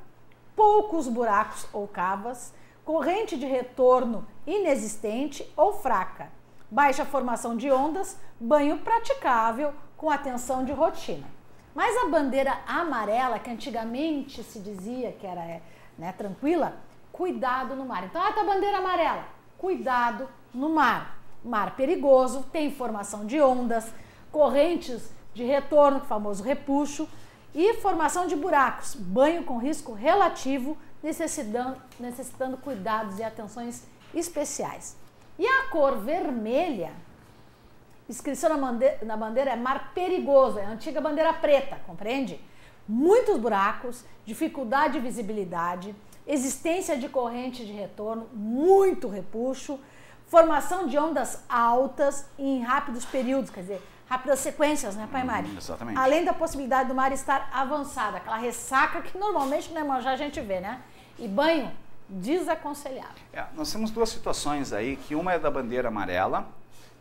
poucos buracos ou cavas, corrente de retorno inexistente ou fraca, baixa formação de ondas, banho praticável com atenção de rotina. Mas a bandeira amarela, que antigamente se dizia que era, né, tranquila, cuidado no mar. Então, tá a bandeira amarela, cuidado no mar. Mar perigoso, tem formação de ondas, correntes de retorno, o famoso repuxo, e formação de buracos, banho com risco relativo, necessitando cuidados e atenções especiais. E a cor vermelha, inscrição na bandeira é mar perigoso, é a antiga bandeira preta, compreende? Muitos buracos, dificuldade de visibilidade, existência de corrente de retorno, muito repuxo, formação de ondas altas em rápidos períodos, quer dizer, rápidas sequências, né, Pai Mari? Exatamente. Além da possibilidade do mar estar avançado, aquela ressaca que normalmente na Iemanjá a gente vê, né? E banho desaconselhável. Nós temos duas situações aí, que uma é da bandeira amarela,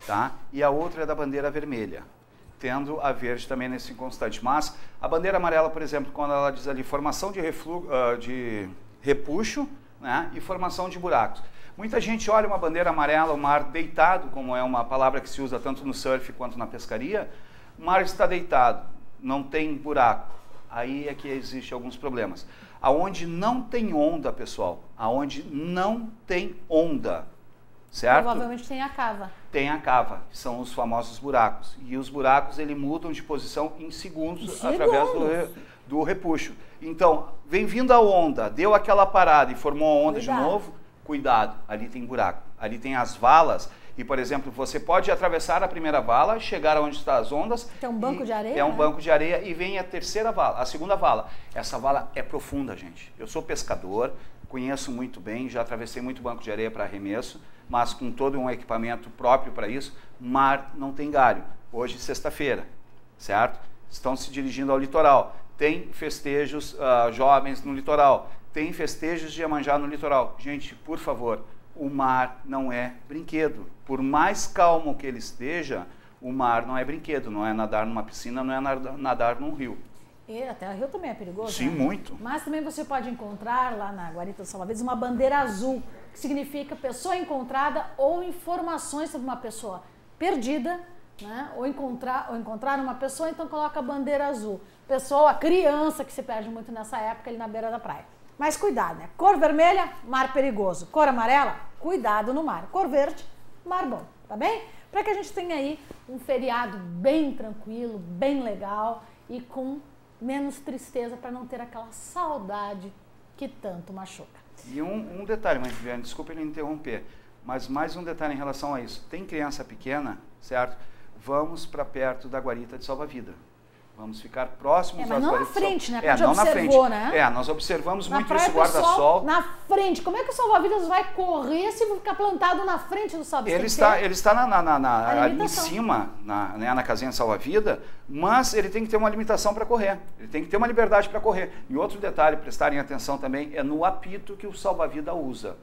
tá? E a outra é da bandeira vermelha, tendo a verde também nesse inconstante. Mas a bandeira amarela, por exemplo, quando ela diz ali formação de repuxo, né, e formação de buracos. Muita gente olha uma bandeira amarela, o mar deitado, como é uma palavra que se usa tanto no surf quanto na pescaria, o mar está deitado, não tem buraco. Aí é que existem alguns problemas. Aonde não tem onda, pessoal, aonde não tem onda, certo? Provavelmente tem a cava. Tem a cava, que são os famosos buracos. E os buracos, ele mudam de posição em segundos, através do repuxo. Então, vem vindo a onda, deu aquela parada e formou a onda de novo, cuidado, ali tem buraco. Ali tem as valas e, por exemplo, você pode atravessar a primeira vala, chegar onde estão as ondas. Tem um banco de areia? É um banco de areia e vem a terceira vala, a segunda vala. Essa vala é profunda, gente. Eu sou pescador, conheço muito bem, já atravessei muito banco de areia para arremesso, mas com todo um equipamento próprio para isso. Mar não tem galho. Hoje, sexta-feira, certo? Estão se dirigindo ao litoral. Tem festejos jovens no litoral. Tem festejos de Iemanjá no litoral. Gente, por favor, o mar não é brinquedo. Por mais calmo que ele esteja, o mar não é brinquedo. Não é nadar numa piscina, não é nadar num rio. E até o rio também é perigoso, sim, né? Muito. Mas também você pode encontrar lá na Guarita do Salva-Vidas uma bandeira azul, que significa pessoa encontrada ou informações sobre uma pessoa perdida, né? Ou encontrar uma pessoa, então coloca a bandeira azul. Pessoa, criança que se perde muito nessa época ali na beira da praia. Mas cuidado, né? Cor vermelha, mar perigoso. Cor amarela, cuidado no mar. Cor verde, mar bom, tá bem? Para que a gente tenha aí um feriado bem tranquilo, bem legal e com menos tristeza, para não ter aquela saudade que tanto machuca. E um detalhe, mãe Viviane, desculpa ele interromper, mas mais um detalhe em relação a isso. Tem criança pequena, certo? Vamos para perto da guarita de salva-vida. Vamos ficar próximos mas às não guaritas. Na frente, né? Não na frente. Né? Nós observamos muito praia, esse guarda-sol. Na frente. Como é que o salva-vidas vai correr se ficar plantado na frente do salva-vidas? Ele está ali em cima, na casinha de salva-vida, mas ele tem que ter uma limitação para correr. Ele tem que ter uma liberdade para correr. E outro detalhe, prestarem atenção também, é no apito que o salva-vida usa.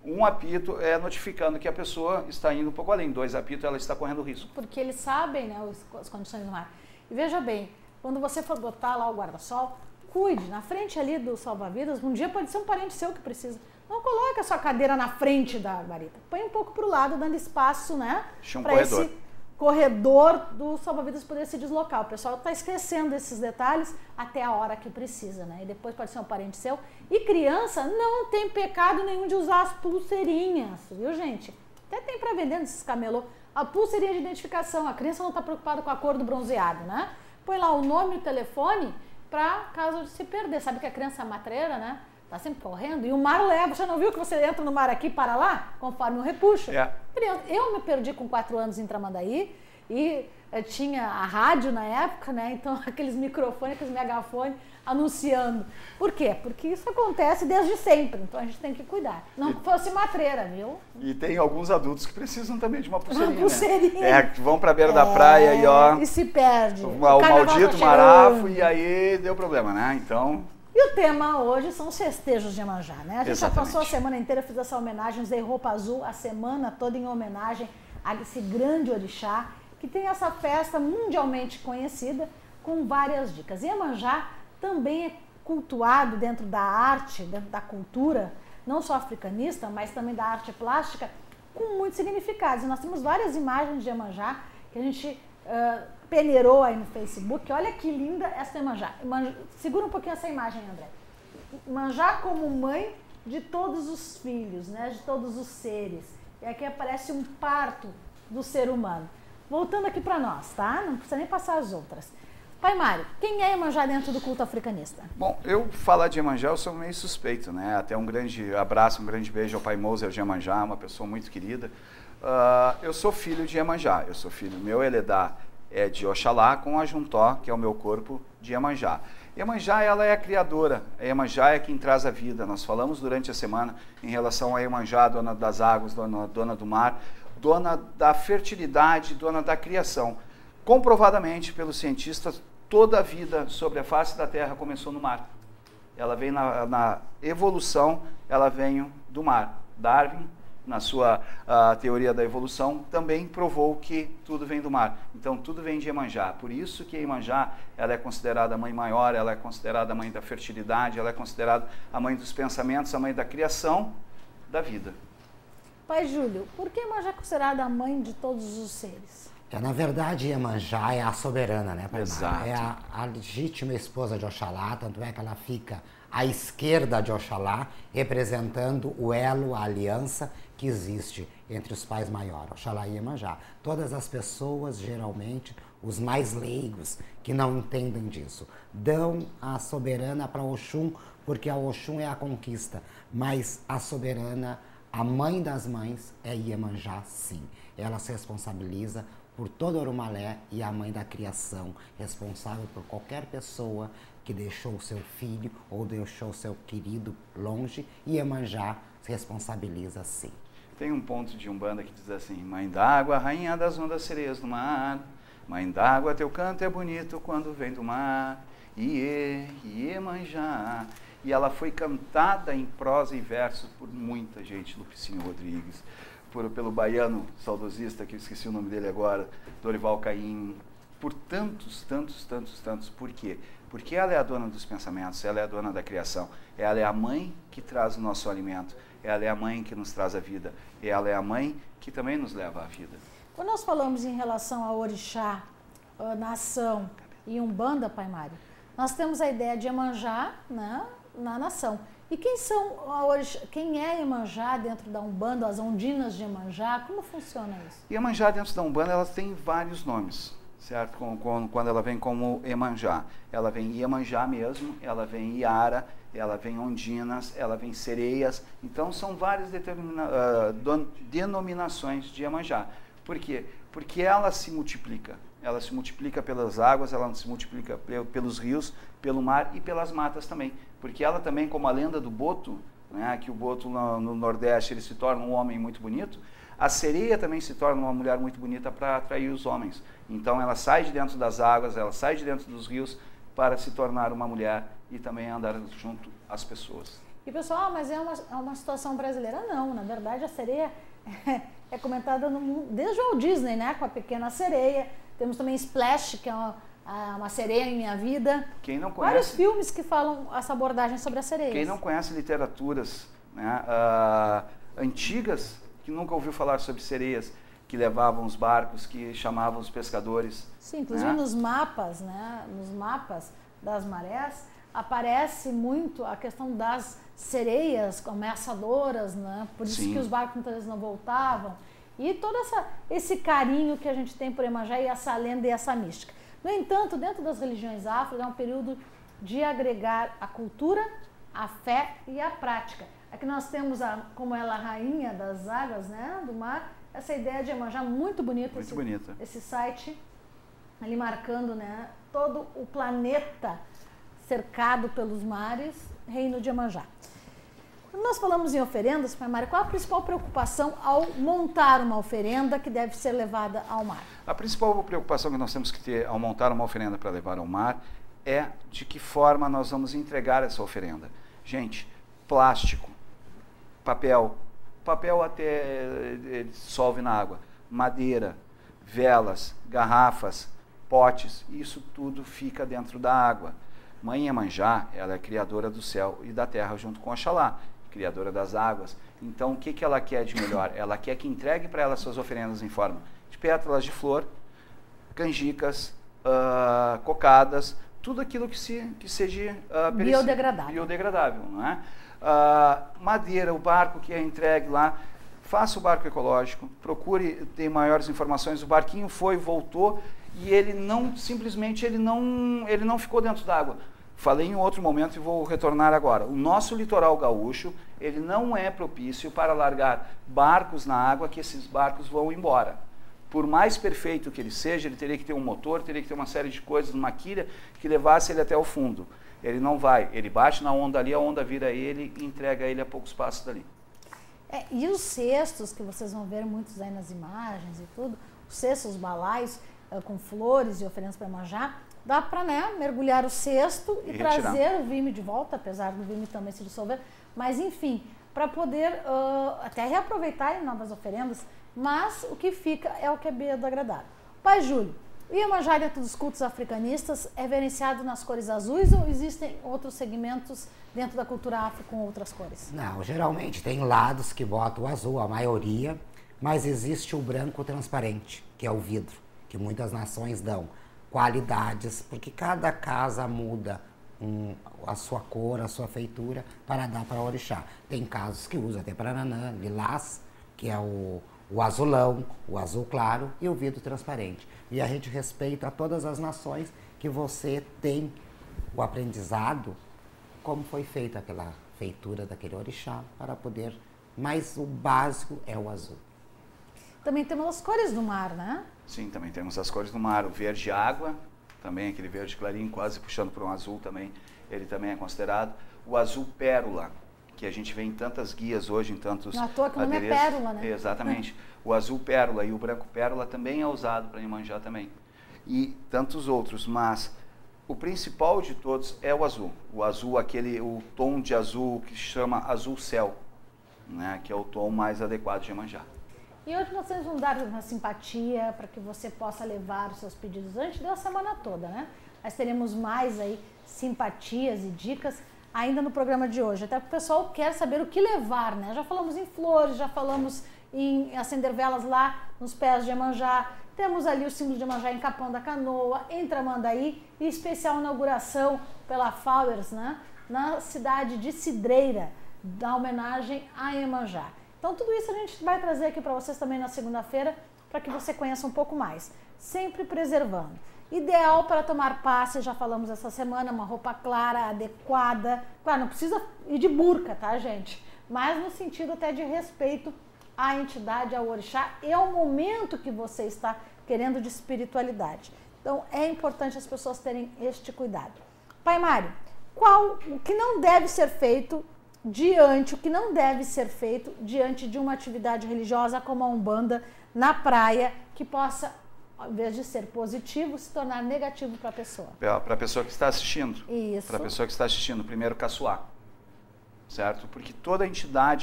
Um apito é notificando que a pessoa está indo um pouco além. 2 apitos, ela está correndo risco. Porque eles sabem, né, as condições do mar. E veja bem, quando você for botar lá o guarda-sol, cuide, na frente ali do salva-vidas, um dia pode ser um parente seu que precisa. Não coloque a sua cadeira na frente da guarita. Põe um pouco para o lado, dando espaço, né? Para esse corredor do salva-vidas poder se deslocar. O pessoal está esquecendo esses detalhes até a hora que precisa, né? E depois pode ser um parente seu. E criança não tem pecado nenhum de usar as pulseirinhas, viu, gente? Até tem para vender nesses camelô. A pulseirinha de identificação. A criança não está preocupada com a cor do bronzeado, né? Põe lá o nome e o telefone para caso de se perder. Sabe que a criança é matreira, né? Tá sempre correndo, e o mar leva. Você não viu que você entra no mar aqui e para lá? Conforme o repuxo. Eu me perdi com 4 anos em Tramandaí e tinha a rádio na época, né? Então aqueles microfones, aqueles megafones anunciando. Por quê? Porque isso acontece desde sempre, então a gente tem que cuidar. Não fosse matreira, viu? E tem alguns adultos que precisam também de uma pulseirinha. Uma pulseirinha. Né? Que vão pra beira da praia e ó... E se perde. O maldito marafo e aí deu problema, né? Então... E o tema hoje são os festejos de Iemanjá, né? A gente já passou a semana inteira, fiz essa homenagem, usei roupa azul a semana toda em homenagem a esse grande orixá, que tem essa festa mundialmente conhecida, com várias dicas. Iemanjá também é cultuado dentro da arte, dentro da cultura, não só africanista, mas também da arte plástica, com muitos significados. E nós temos várias imagens de Iemanjá que a gente peneirou aí no Facebook. Olha que linda essa Iemanjá. Segura um pouquinho essa imagem, André. Iemanjá como mãe de todos os filhos, né, de todos os seres. E aqui aparece um parto do ser humano. Voltando aqui para nós, tá? Não precisa nem passar as outras. Pai Mário, quem é Iemanjá dentro do culto africanista? Bom, eu falar de Iemanjá, eu sou meio suspeito, né? Até um grande abraço, um grande beijo ao Pai Moser de Iemanjá, uma pessoa muito querida. Eu sou filho de Iemanjá, eu sou filho, meu Eledá é de Oxalá com a Juntó, que é o meu corpo de Iemanjá. Iemanjá, ela é a criadora, a Iemanjá é quem traz a vida. Nós falamos durante a semana em relação a Iemanjá, dona das águas, dona do mar, dona da fertilidade, dona da criação. Comprovadamente pelos cientistas, toda a vida sobre a face da Terra começou no mar. Ela vem na evolução, ela vem do mar. Darwin, na sua teoria da evolução, também provou que tudo vem do mar. Então, tudo vem de Iemanjá. Por isso que Iemanjá, ela é considerada a mãe maior, ela é considerada a mãe da fertilidade, ela é considerada a mãe dos pensamentos, a mãe da criação, da vida. Pai Júlio, por que Iemanjá é considerada a mãe de todos os seres? Na verdade, Iemanjá é a soberana, né, Pai Exato. Mário? É a legítima esposa de Oxalá, tanto é que ela fica à esquerda de Oxalá, representando o elo, a aliança que existe entre os pais maiores, Oxalá e Iemanjá. Todas as pessoas, geralmente, os mais leigos, que não entendem disso, dão a soberana para Oxum, porque a Oxum é a conquista, mas a soberana, a mãe das mães, é Iemanjá, sim. Ela se responsabiliza por todo Orumalé e a mãe da criação, responsável por qualquer pessoa que deixou o seu filho ou deixou o seu querido longe, e Iemanjá se responsabiliza sim. Tem um ponto de Umbanda que diz assim: Mãe d'água, rainha das ondas sereias do mar, Mãe d'água, teu canto é bonito quando vem do mar, Iemanjá. E ela foi cantada em prosa e verso por muita gente, Lupicínio Rodrigues, pelo baiano saudosista, que eu esqueci o nome dele agora, Dorival Caymmi, por tantos. Por quê? Porque ela é a dona dos pensamentos, ela é a dona da criação, ela é a mãe que traz o nosso alimento, ela é a mãe que nos traz a vida, ela é a mãe que também nos leva à vida. Quando nós falamos em relação a orixá, a nação e Umbanda, Pai Mário, nós temos a ideia de Iemanjá, né, na nação. E quem é Iemanjá dentro da Umbanda, as ondinas de Iemanjá, como funciona isso? Iemanjá dentro da Umbanda, ela tem vários nomes, certo? Quando ela vem como Iemanjá, ela vem Iemanjá mesmo, ela vem Iara, ela vem ondinas, ela vem sereias. Então, são várias denominações de Iemanjá. Por quê? Porque ela se multiplica. Ela se multiplica pelas águas, ela se multiplica pelos rios, pelo mar e pelas matas também. Porque ela também, como a lenda do boto, né, que o boto no Nordeste ele se torna um homem muito bonito, a sereia também se torna uma mulher muito bonita para atrair os homens. Então ela sai de dentro das águas, ela sai de dentro dos rios para se tornar uma mulher e também andar junto às pessoas. E pessoal, mas é uma situação brasileira? Não, na verdade a sereia é comentada no mundo, desde o Walt Disney, né, com a Pequena Sereia. Temos também Splash, que é uma sereia em minha vida. Quem não conhece, vários filmes que falam essa abordagem sobre as sereias. Quem não conhece literaturas, né, antigas, que nunca ouviu falar sobre sereias, que levavam os barcos, que chamavam os pescadores. Sim, inclusive, né, nos mapas das marés, aparece muito a questão das sereias ameaçadoras, né? Por isso que os barcos muitas vezes não voltavam. E todo esse carinho que a gente tem por Iemanjá e essa lenda e essa mística. No entanto, dentro das religiões afro, é um período de agregar a cultura a fé e a prática. Aqui nós temos, como ela a rainha das águas, né, do mar, essa ideia de Iemanjá muito bonita. Muito bonita. Esse site ali marcando, né, todo o planeta cercado pelos mares, reino de Iemanjá. Quando nós falamos em oferendas, Pai Mário, qual a principal preocupação ao montar uma oferenda que deve ser levada ao mar? A principal preocupação que nós temos que ter ao montar uma oferenda para levar ao mar é de que forma nós vamos entregar essa oferenda. Gente, plástico, papel até dissolve na água, madeira, velas, garrafas, potes, isso tudo fica dentro da água. Mãe Iemanjá, ela é criadora do céu e da terra junto com Oxalá, criadora das águas. Então, o que ela quer de melhor? Ela quer que entregue para ela suas oferendas em forma de pétalas de flor, canjicas, cocadas, tudo aquilo que seja biodegradável, não é? Madeira, o barco que é entregue lá, faça o barco ecológico, procure ter maiores informações. O barquinho foi, voltou e ele não ficou dentro d'água. Falei em outro momento e vou retornar agora. O nosso litoral gaúcho, ele não é propício para largar barcos na água, que esses barcos vão embora. Por mais perfeito que ele seja, ele teria que ter um motor, teria que ter uma série de coisas, uma quilha que levasse ele até o fundo. Ele não vai, ele bate na onda ali, a onda vira ele e entrega ele a poucos passos dali. E os cestos, que vocês vão ver muitos aí nas imagens e tudo, os cestos, os balaios com flores e oferendas para Iemanjá, dá para, né, mergulhar o cesto e trazer o vime de volta, apesar do vime também se dissolver, mas enfim, para poder até reaproveitar em novas oferendas, mas o que fica é o que é biodegradável. Pai Júlio, o Iemanjá dentro dos cultos africanistas é verenciado nas cores azuis ou existem outros segmentos dentro da cultura afro com outras cores? Não, geralmente tem lados que botam o azul, a maioria, mas existe o branco transparente, que é o vidro, que muitas nações dão qualidades, porque cada casa muda a sua cor, a sua feitura para dar para o orixá. Tem casos que usam até para nanã, lilás, que é o azulão, o azul claro e o vidro transparente. E a gente respeita a todas as nações que você tem o aprendizado, como foi feita aquela feitura daquele orixá, para poder, mas o básico é o azul. Também temos as cores do mar, né? Sim, também temos as cores do mar. O verde água, também aquele verde clarinho, quase puxando para um azul também, ele também é considerado. O azul pérola, que a gente vê em tantas guias hoje, em tantos não à toa que o nome é pérola, né? Exatamente. O azul pérola e o branco pérola também é usado para Iemanjá também. E tantos outros, mas o principal de todos é o azul. O azul, o tom de azul que se chama azul céu, né? Que é o tom mais adequado de Iemanjá. E hoje nós vamos dar uma simpatia para que você possa levar os seus pedidos. A gente deu a semana toda, né? Nós teremos mais aí simpatias e dicas ainda no programa de hoje. Até porque o pessoal quer saber o que levar, né? Já falamos em flores, já falamos em acender velas lá nos pés de Iemanjá. Temos ali o símbolo de Iemanjá em Capão da Canoa, em Tramandaí, e especial inauguração pela Flowers, né? Na cidade de Cidreira, da homenagem a Iemanjá. Então tudo isso a gente vai trazer aqui para vocês também na segunda-feira, para que você conheça um pouco mais, sempre preservando. Ideal para tomar passe, já falamos essa semana, uma roupa clara, adequada. Claro, não precisa ir de burca, tá, gente? Mas no sentido até de respeito à entidade, ao orixá e ao momento que você está querendo de espiritualidade. Então é importante as pessoas terem este cuidado. Pai Mário, o que não deve ser feito diante de uma atividade religiosa como a Umbanda na praia, que possa, ao invés de ser positivo, se tornar negativo para a pessoa? Para a pessoa que está assistindo. Isso. Para a pessoa que está assistindo, primeiro caçoar. Certo? Porque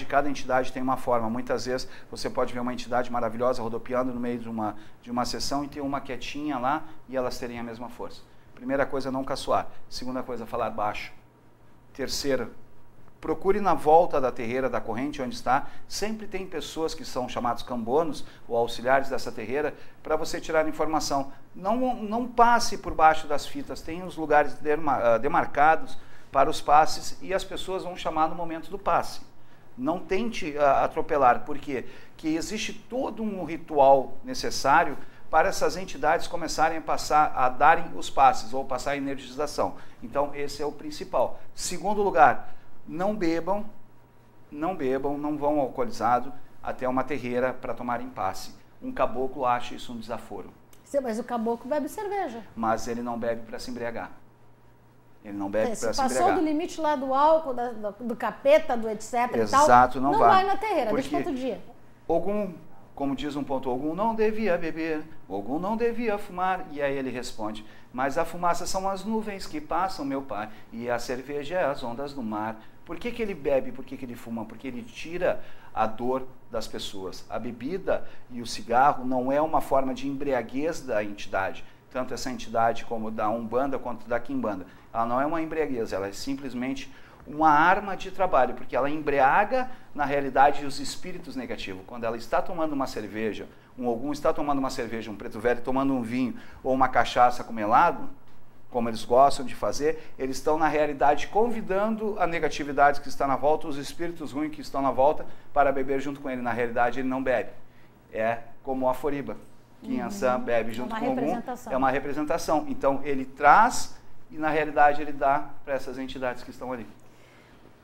cada entidade tem uma forma. Muitas vezes você pode ver uma entidade maravilhosa rodopiando no meio de uma sessão e ter uma quietinha lá e elas terem a mesma força. Primeira coisa, não caçoar. Segunda coisa, falar baixo. Terceira, procure na volta da terreira, da corrente onde está, sempre tem pessoas que são chamados cambonos ou auxiliares dessa terreira para você tirar informação. Não passe por baixo das fitas, tem os lugares demarcados para os passes e as pessoas vão chamar no momento do passe. Não tente atropelar, porque existe todo um ritual necessário para essas entidades começarem a darem os passes ou passar a energização. Então esse é o principal. Segundo lugar, não bebam, não vão alcoolizados até uma terreira para tomarem passe. Um caboclo acha isso um desaforo. Mas o caboclo bebe cerveja. Mas ele não bebe para se embriagar. Ele não bebe para se embriagar. Se passou do limite lá do álcool, do capeta, do etc. Exato, e tal, não vai na terreira, deixa para outro dia. Ogum, como diz um ponto, Ogum não devia beber, Ogum não devia fumar. E aí ele responde, mas a fumaça são as nuvens que passam, meu pai, e a cerveja é as ondas do mar. Por que ele bebe? Por que ele fuma? Porque ele tira a dor das pessoas. A bebida e o cigarro não é uma forma de embriaguez da entidade, tanto essa entidade como da Umbanda quanto da Quimbanda. Ela não é uma embriaguez, ela é simplesmente uma arma de trabalho, porque ela embriaga, na realidade, os espíritos negativos. Quando ela está tomando uma cerveja, um Ogum está tomando uma cerveja, um preto velho tomando um vinho ou uma cachaça com melado, como eles gostam de fazer, eles estão, na realidade, convidando a negatividade que está na volta, os espíritos ruins que estão na volta, para beber junto com ele. Na realidade, ele não bebe. É como a Foriba, que Inhansã bebe junto com o Ogum. É uma representação. Então, ele traz e, na realidade, ele dá para essas entidades que estão ali.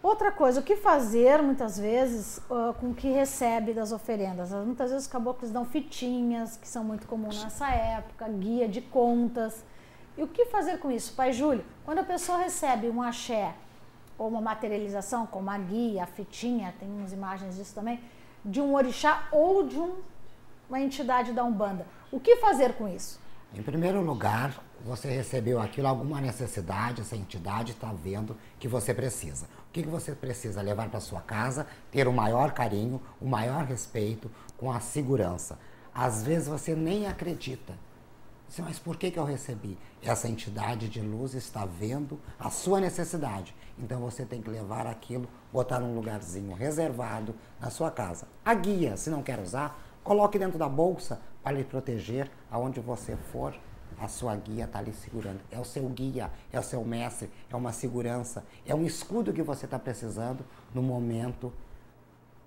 Outra coisa, o que fazer, muitas vezes, com o que recebe das oferendas? Muitas vezes os caboclos dão fitinhas, que são muito comuns nessa época, guia de contas. E o que fazer com isso? Pai Júlio, quando a pessoa recebe um axé ou uma materialização, como a guia, a fitinha, tem umas imagens disso também, de um orixá ou de uma entidade da Umbanda, o que fazer com isso? Em primeiro lugar, você recebeu aquilo, alguma necessidade, essa entidade está vendo que você precisa. O que você precisa? Levar para sua casa, ter o maior carinho, o maior respeito, com a segurança. Às vezes você nem acredita. Mas por que eu recebi? Essa entidade de luz está vendo a sua necessidade. Então você tem que levar aquilo, botar num lugarzinho reservado na sua casa. A guia, se não quer usar, coloque dentro da bolsa para lhe proteger aonde você for. A sua guia está ali segurando. É o seu guia, é o seu mestre, é uma segurança, é um escudo que você está precisando no momento.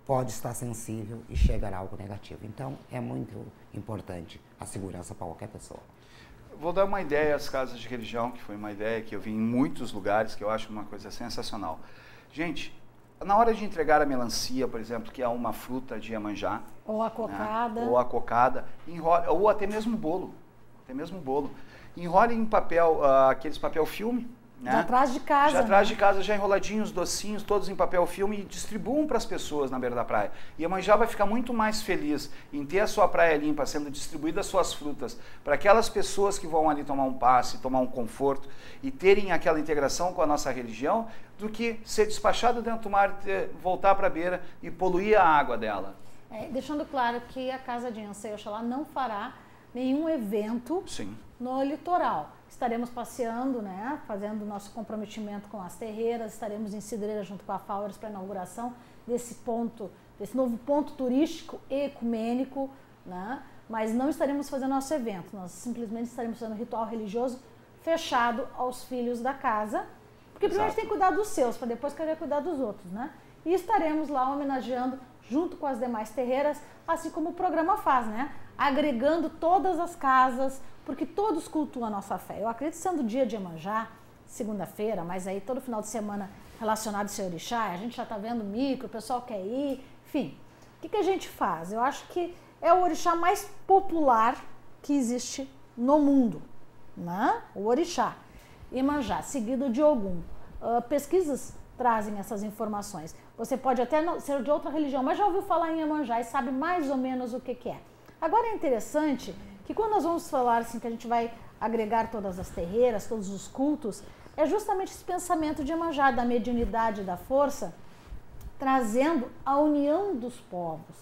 Pode estar sensível e chegar a algo negativo. Então, é muito importante a segurança para qualquer pessoa. Vou dar uma ideia às casas de religião, que foi uma ideia que eu vi em muitos lugares, que eu acho uma coisa sensacional. Gente, na hora de entregar a melancia, por exemplo, que é uma fruta de Iemanjá, ou a cocada, né, ou a cocada, enrola, ou até mesmo bolo, enrole em papel, aqueles papel filme, né? Já atrás de casa. Já atrás de casa, já enroladinhos, docinhos, todos em papel filme, e distribuam para as pessoas na beira da praia. E Iemanjá vai ficar muito mais feliz em ter a sua praia limpa, sendo distribuídas suas frutas, para aquelas pessoas que vão ali tomar um passe, tomar um conforto, e terem aquela integração com a nossa religião, do que ser despachado dentro do mar, voltar para a beira e poluir a água dela. Deixando claro que a Casa de Inhansã e Oxalá não fará nenhum evento no litoral. Estaremos passeando, né, fazendo nosso comprometimento com as terreiras, estaremos em Cidreira junto com a Fauras para a inauguração desse novo ponto turístico e ecumênico, né, mas não estaremos fazendo nosso evento, nós simplesmente estaremos fazendo um ritual religioso fechado aos filhos da casa, porque primeiro a gente tem que cuidar dos seus, para depois querer cuidar dos outros, né, e estaremos lá homenageando junto com as demais terreiras, assim como o programa faz, né, agregando todas as casas, porque todos cultuam a nossa fé. Eu acredito sendo dia de Iemanjá, segunda-feira, mas aí todo final de semana relacionado ao seu orixá, a gente já está vendo micro, o pessoal quer ir, enfim. O que a gente faz? Eu acho que é o orixá mais popular que existe no mundo, né? O orixá. Iemanjá, seguido de Ogum. Pesquisas trazem essas informações. Você pode até não ser de outra religião, mas já ouviu falar em Iemanjá e sabe mais ou menos o que é. Agora é interessante que quando nós vamos falar assim, que a gente vai agregar todas as terreiras, todos os cultos, é justamente esse pensamento de Iemanjá, da mediunidade e da força, trazendo a união dos povos,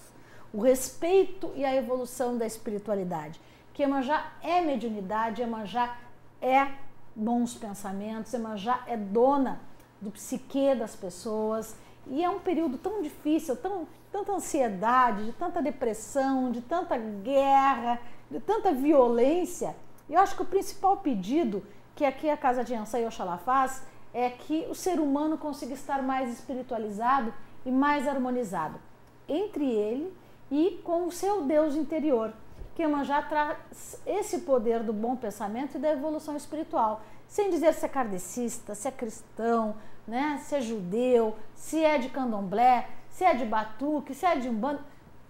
o respeito e a evolução da espiritualidade. Que Iemanjá é mediunidade, Iemanjá é bons pensamentos, Iemanjá é dona do psique das pessoas, e é um período tão difícil, tanta ansiedade, de tanta depressão, de tanta guerra, de tanta violência. Eu acho que o principal pedido que aqui a Casa de Inhansã e Oxalá faz é que o ser humano consiga estar mais espiritualizado e mais harmonizado entre ele e com o seu Deus interior, que Iemanjá traz esse poder do bom pensamento e da evolução espiritual, sem dizer se é kardecista, se é cristão, né? Se é judeu, se é de candomblé, se é de batuque, se é de umbanda.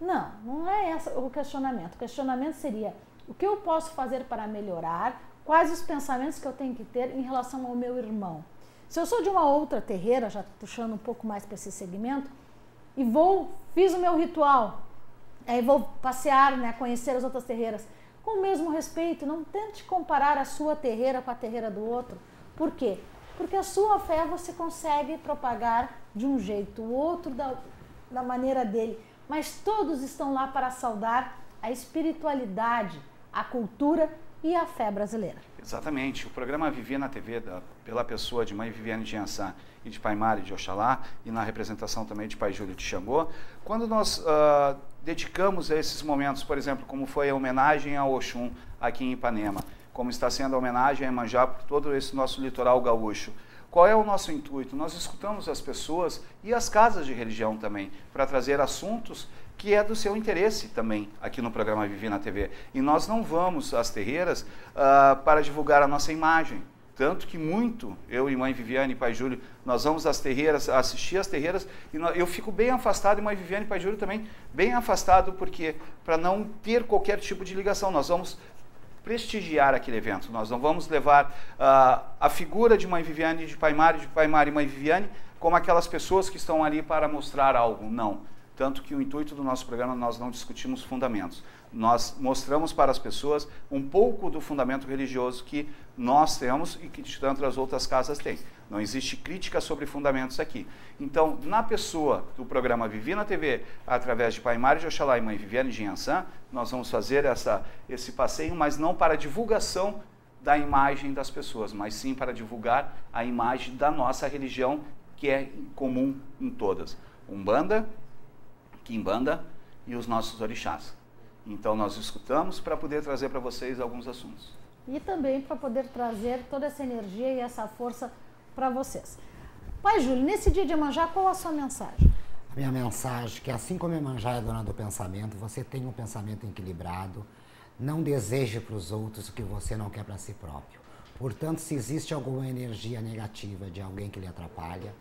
Não, não é esse o questionamento. O questionamento seria: o que eu posso fazer para melhorar? Quais os pensamentos que eu tenho que ter em relação ao meu irmão? Se eu sou de uma outra terreira, já puxando um pouco mais para esse segmento, e fiz o meu ritual, aí vou passear, né, conhecer as outras terreiras, com o mesmo respeito, não tente comparar a sua terreira com a terreira do outro. Por quê? Porque a sua fé você consegue propagar de um jeito, o outro da maneira dele, mas todos estão lá para saudar a espiritualidade, a cultura e a fé brasileira. Exatamente. O programa Viver na TV, pela pessoa de Mãe Viviane de Iansã e de Pai Mário de Oxalá, e na representação também de Pai Júlio de Xangô, quando nós dedicamos a esses momentos, por exemplo, como foi a homenagem ao Oxum aqui em Ipanema, como está sendo a homenagem a Iemanjá por todo esse nosso litoral gaúcho. Qual é o nosso intuito? Nós escutamos as pessoas e as casas de religião também, para trazer assuntos que é do seu interesse também aqui no programa Viver na TV. E nós não vamos às terreiras para divulgar a nossa imagem. Tanto que eu e Mãe Viviane e Pai Júlio, nós vamos às terreiras, assistir às terreiras, e eu fico bem afastado, e Mãe Viviane e Pai Júlio também bem afastado, porque para não ter qualquer tipo de ligação, nós vamos prestigiar aquele evento. Nós não vamos levar a figura de Mãe Viviane, de Pai Mário e Mãe Viviane, como aquelas pessoas que estão ali para mostrar algo. Não. Tanto que o intuito do nosso programa, nós não discutimos fundamentos. Nós mostramos para as pessoas um pouco do fundamento religioso que nós temos e que tantas outras casas têm. Não existe crítica sobre fundamentos aqui. Então, na pessoa do programa Viver na TV, através de Pai Mário de Oxalá e Mãe Viviane de Iansã, nós vamos fazer esse passeio, mas não para divulgação da imagem das pessoas, mas sim para divulgar a imagem da nossa religião, que é comum em todas. Umbanda, Quimbanda e os nossos orixás. Então nós escutamos para poder trazer para vocês alguns assuntos. E também para poder trazer toda essa energia e essa força para vocês. Pai Júlio, nesse dia de Iemanjá, qual a sua mensagem? A minha mensagem é que assim como Iemanjá é dona do pensamento, você tem um pensamento equilibrado, não deseje para os outros o que você não quer para si próprio. Portanto, se existe alguma energia negativa de alguém que lhe atrapalha,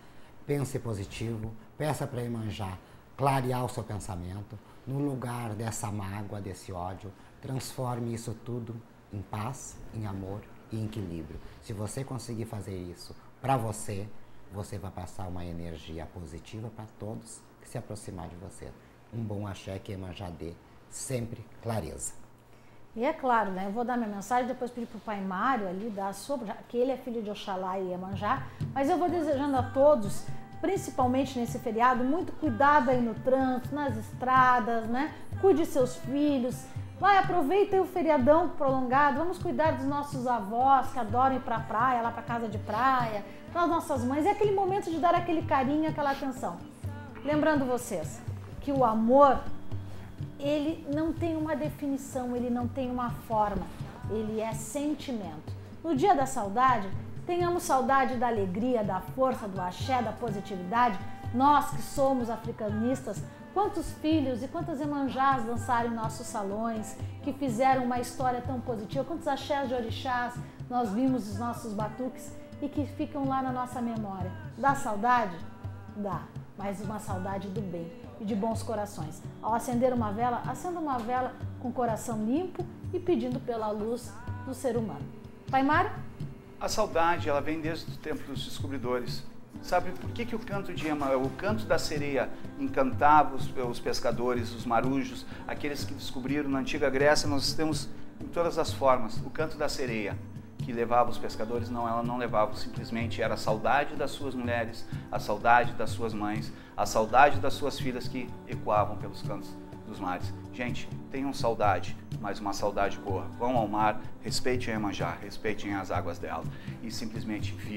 pense positivo, peça para Iemanjá clarear o seu pensamento, no lugar dessa mágoa, desse ódio, transforme isso tudo em paz, em amor e em equilíbrio. Se você conseguir fazer isso para você, você vai passar uma energia positiva para todos que se aproximar de você. Um bom axé que Iemanjá dê sempre clareza. E é claro, né? Eu vou dar minha mensagem, depois pedir para o Pai Mário ali dar a sua, que ele é filho de Oxalá e Iemanjá, mas eu vou desejando a todos, principalmente nesse feriado, muito cuidado aí no trânsito, nas estradas, né? Cuide de seus filhos, vai, aproveita o feriadão prolongado, vamos cuidar dos nossos avós que adoram ir para a praia, lá para casa de praia, das nossas mães, é aquele momento de dar aquele carinho, aquela atenção. Lembrando vocês que o amor, ele não tem uma definição, ele não tem uma forma, ele é sentimento. No dia da saudade, tenhamos saudade da alegria, da força, do axé, da positividade. Nós que somos africanistas, quantos filhos e quantas Iemanjás dançaram em nossos salões, que fizeram uma história tão positiva, quantos axés de orixás nós vimos os nossos batuques e que ficam lá na nossa memória. Dá saudade? Dá, mas uma saudade do bem e de bons corações. Ao acender uma vela, acenda uma vela com o coração limpo e pedindo pela luz do ser humano. Pai Mário? A saudade, ela vem desde o tempo dos descobridores. Sabe por que o canto da sereia encantava os pescadores, os marujos, aqueles que descobriram na antiga Grécia? Nós temos em todas as formas. O canto da sereia, que levava os pescadores, não, ela não levava, simplesmente era a saudade das suas mulheres, a saudade das suas mães, a saudade das suas filhas que ecoavam pelos cantos dos mares. Gente, tenham saudade, mas uma saudade boa. Vão ao mar, respeitem a Iemanjá, respeitem as águas dela e simplesmente vivam.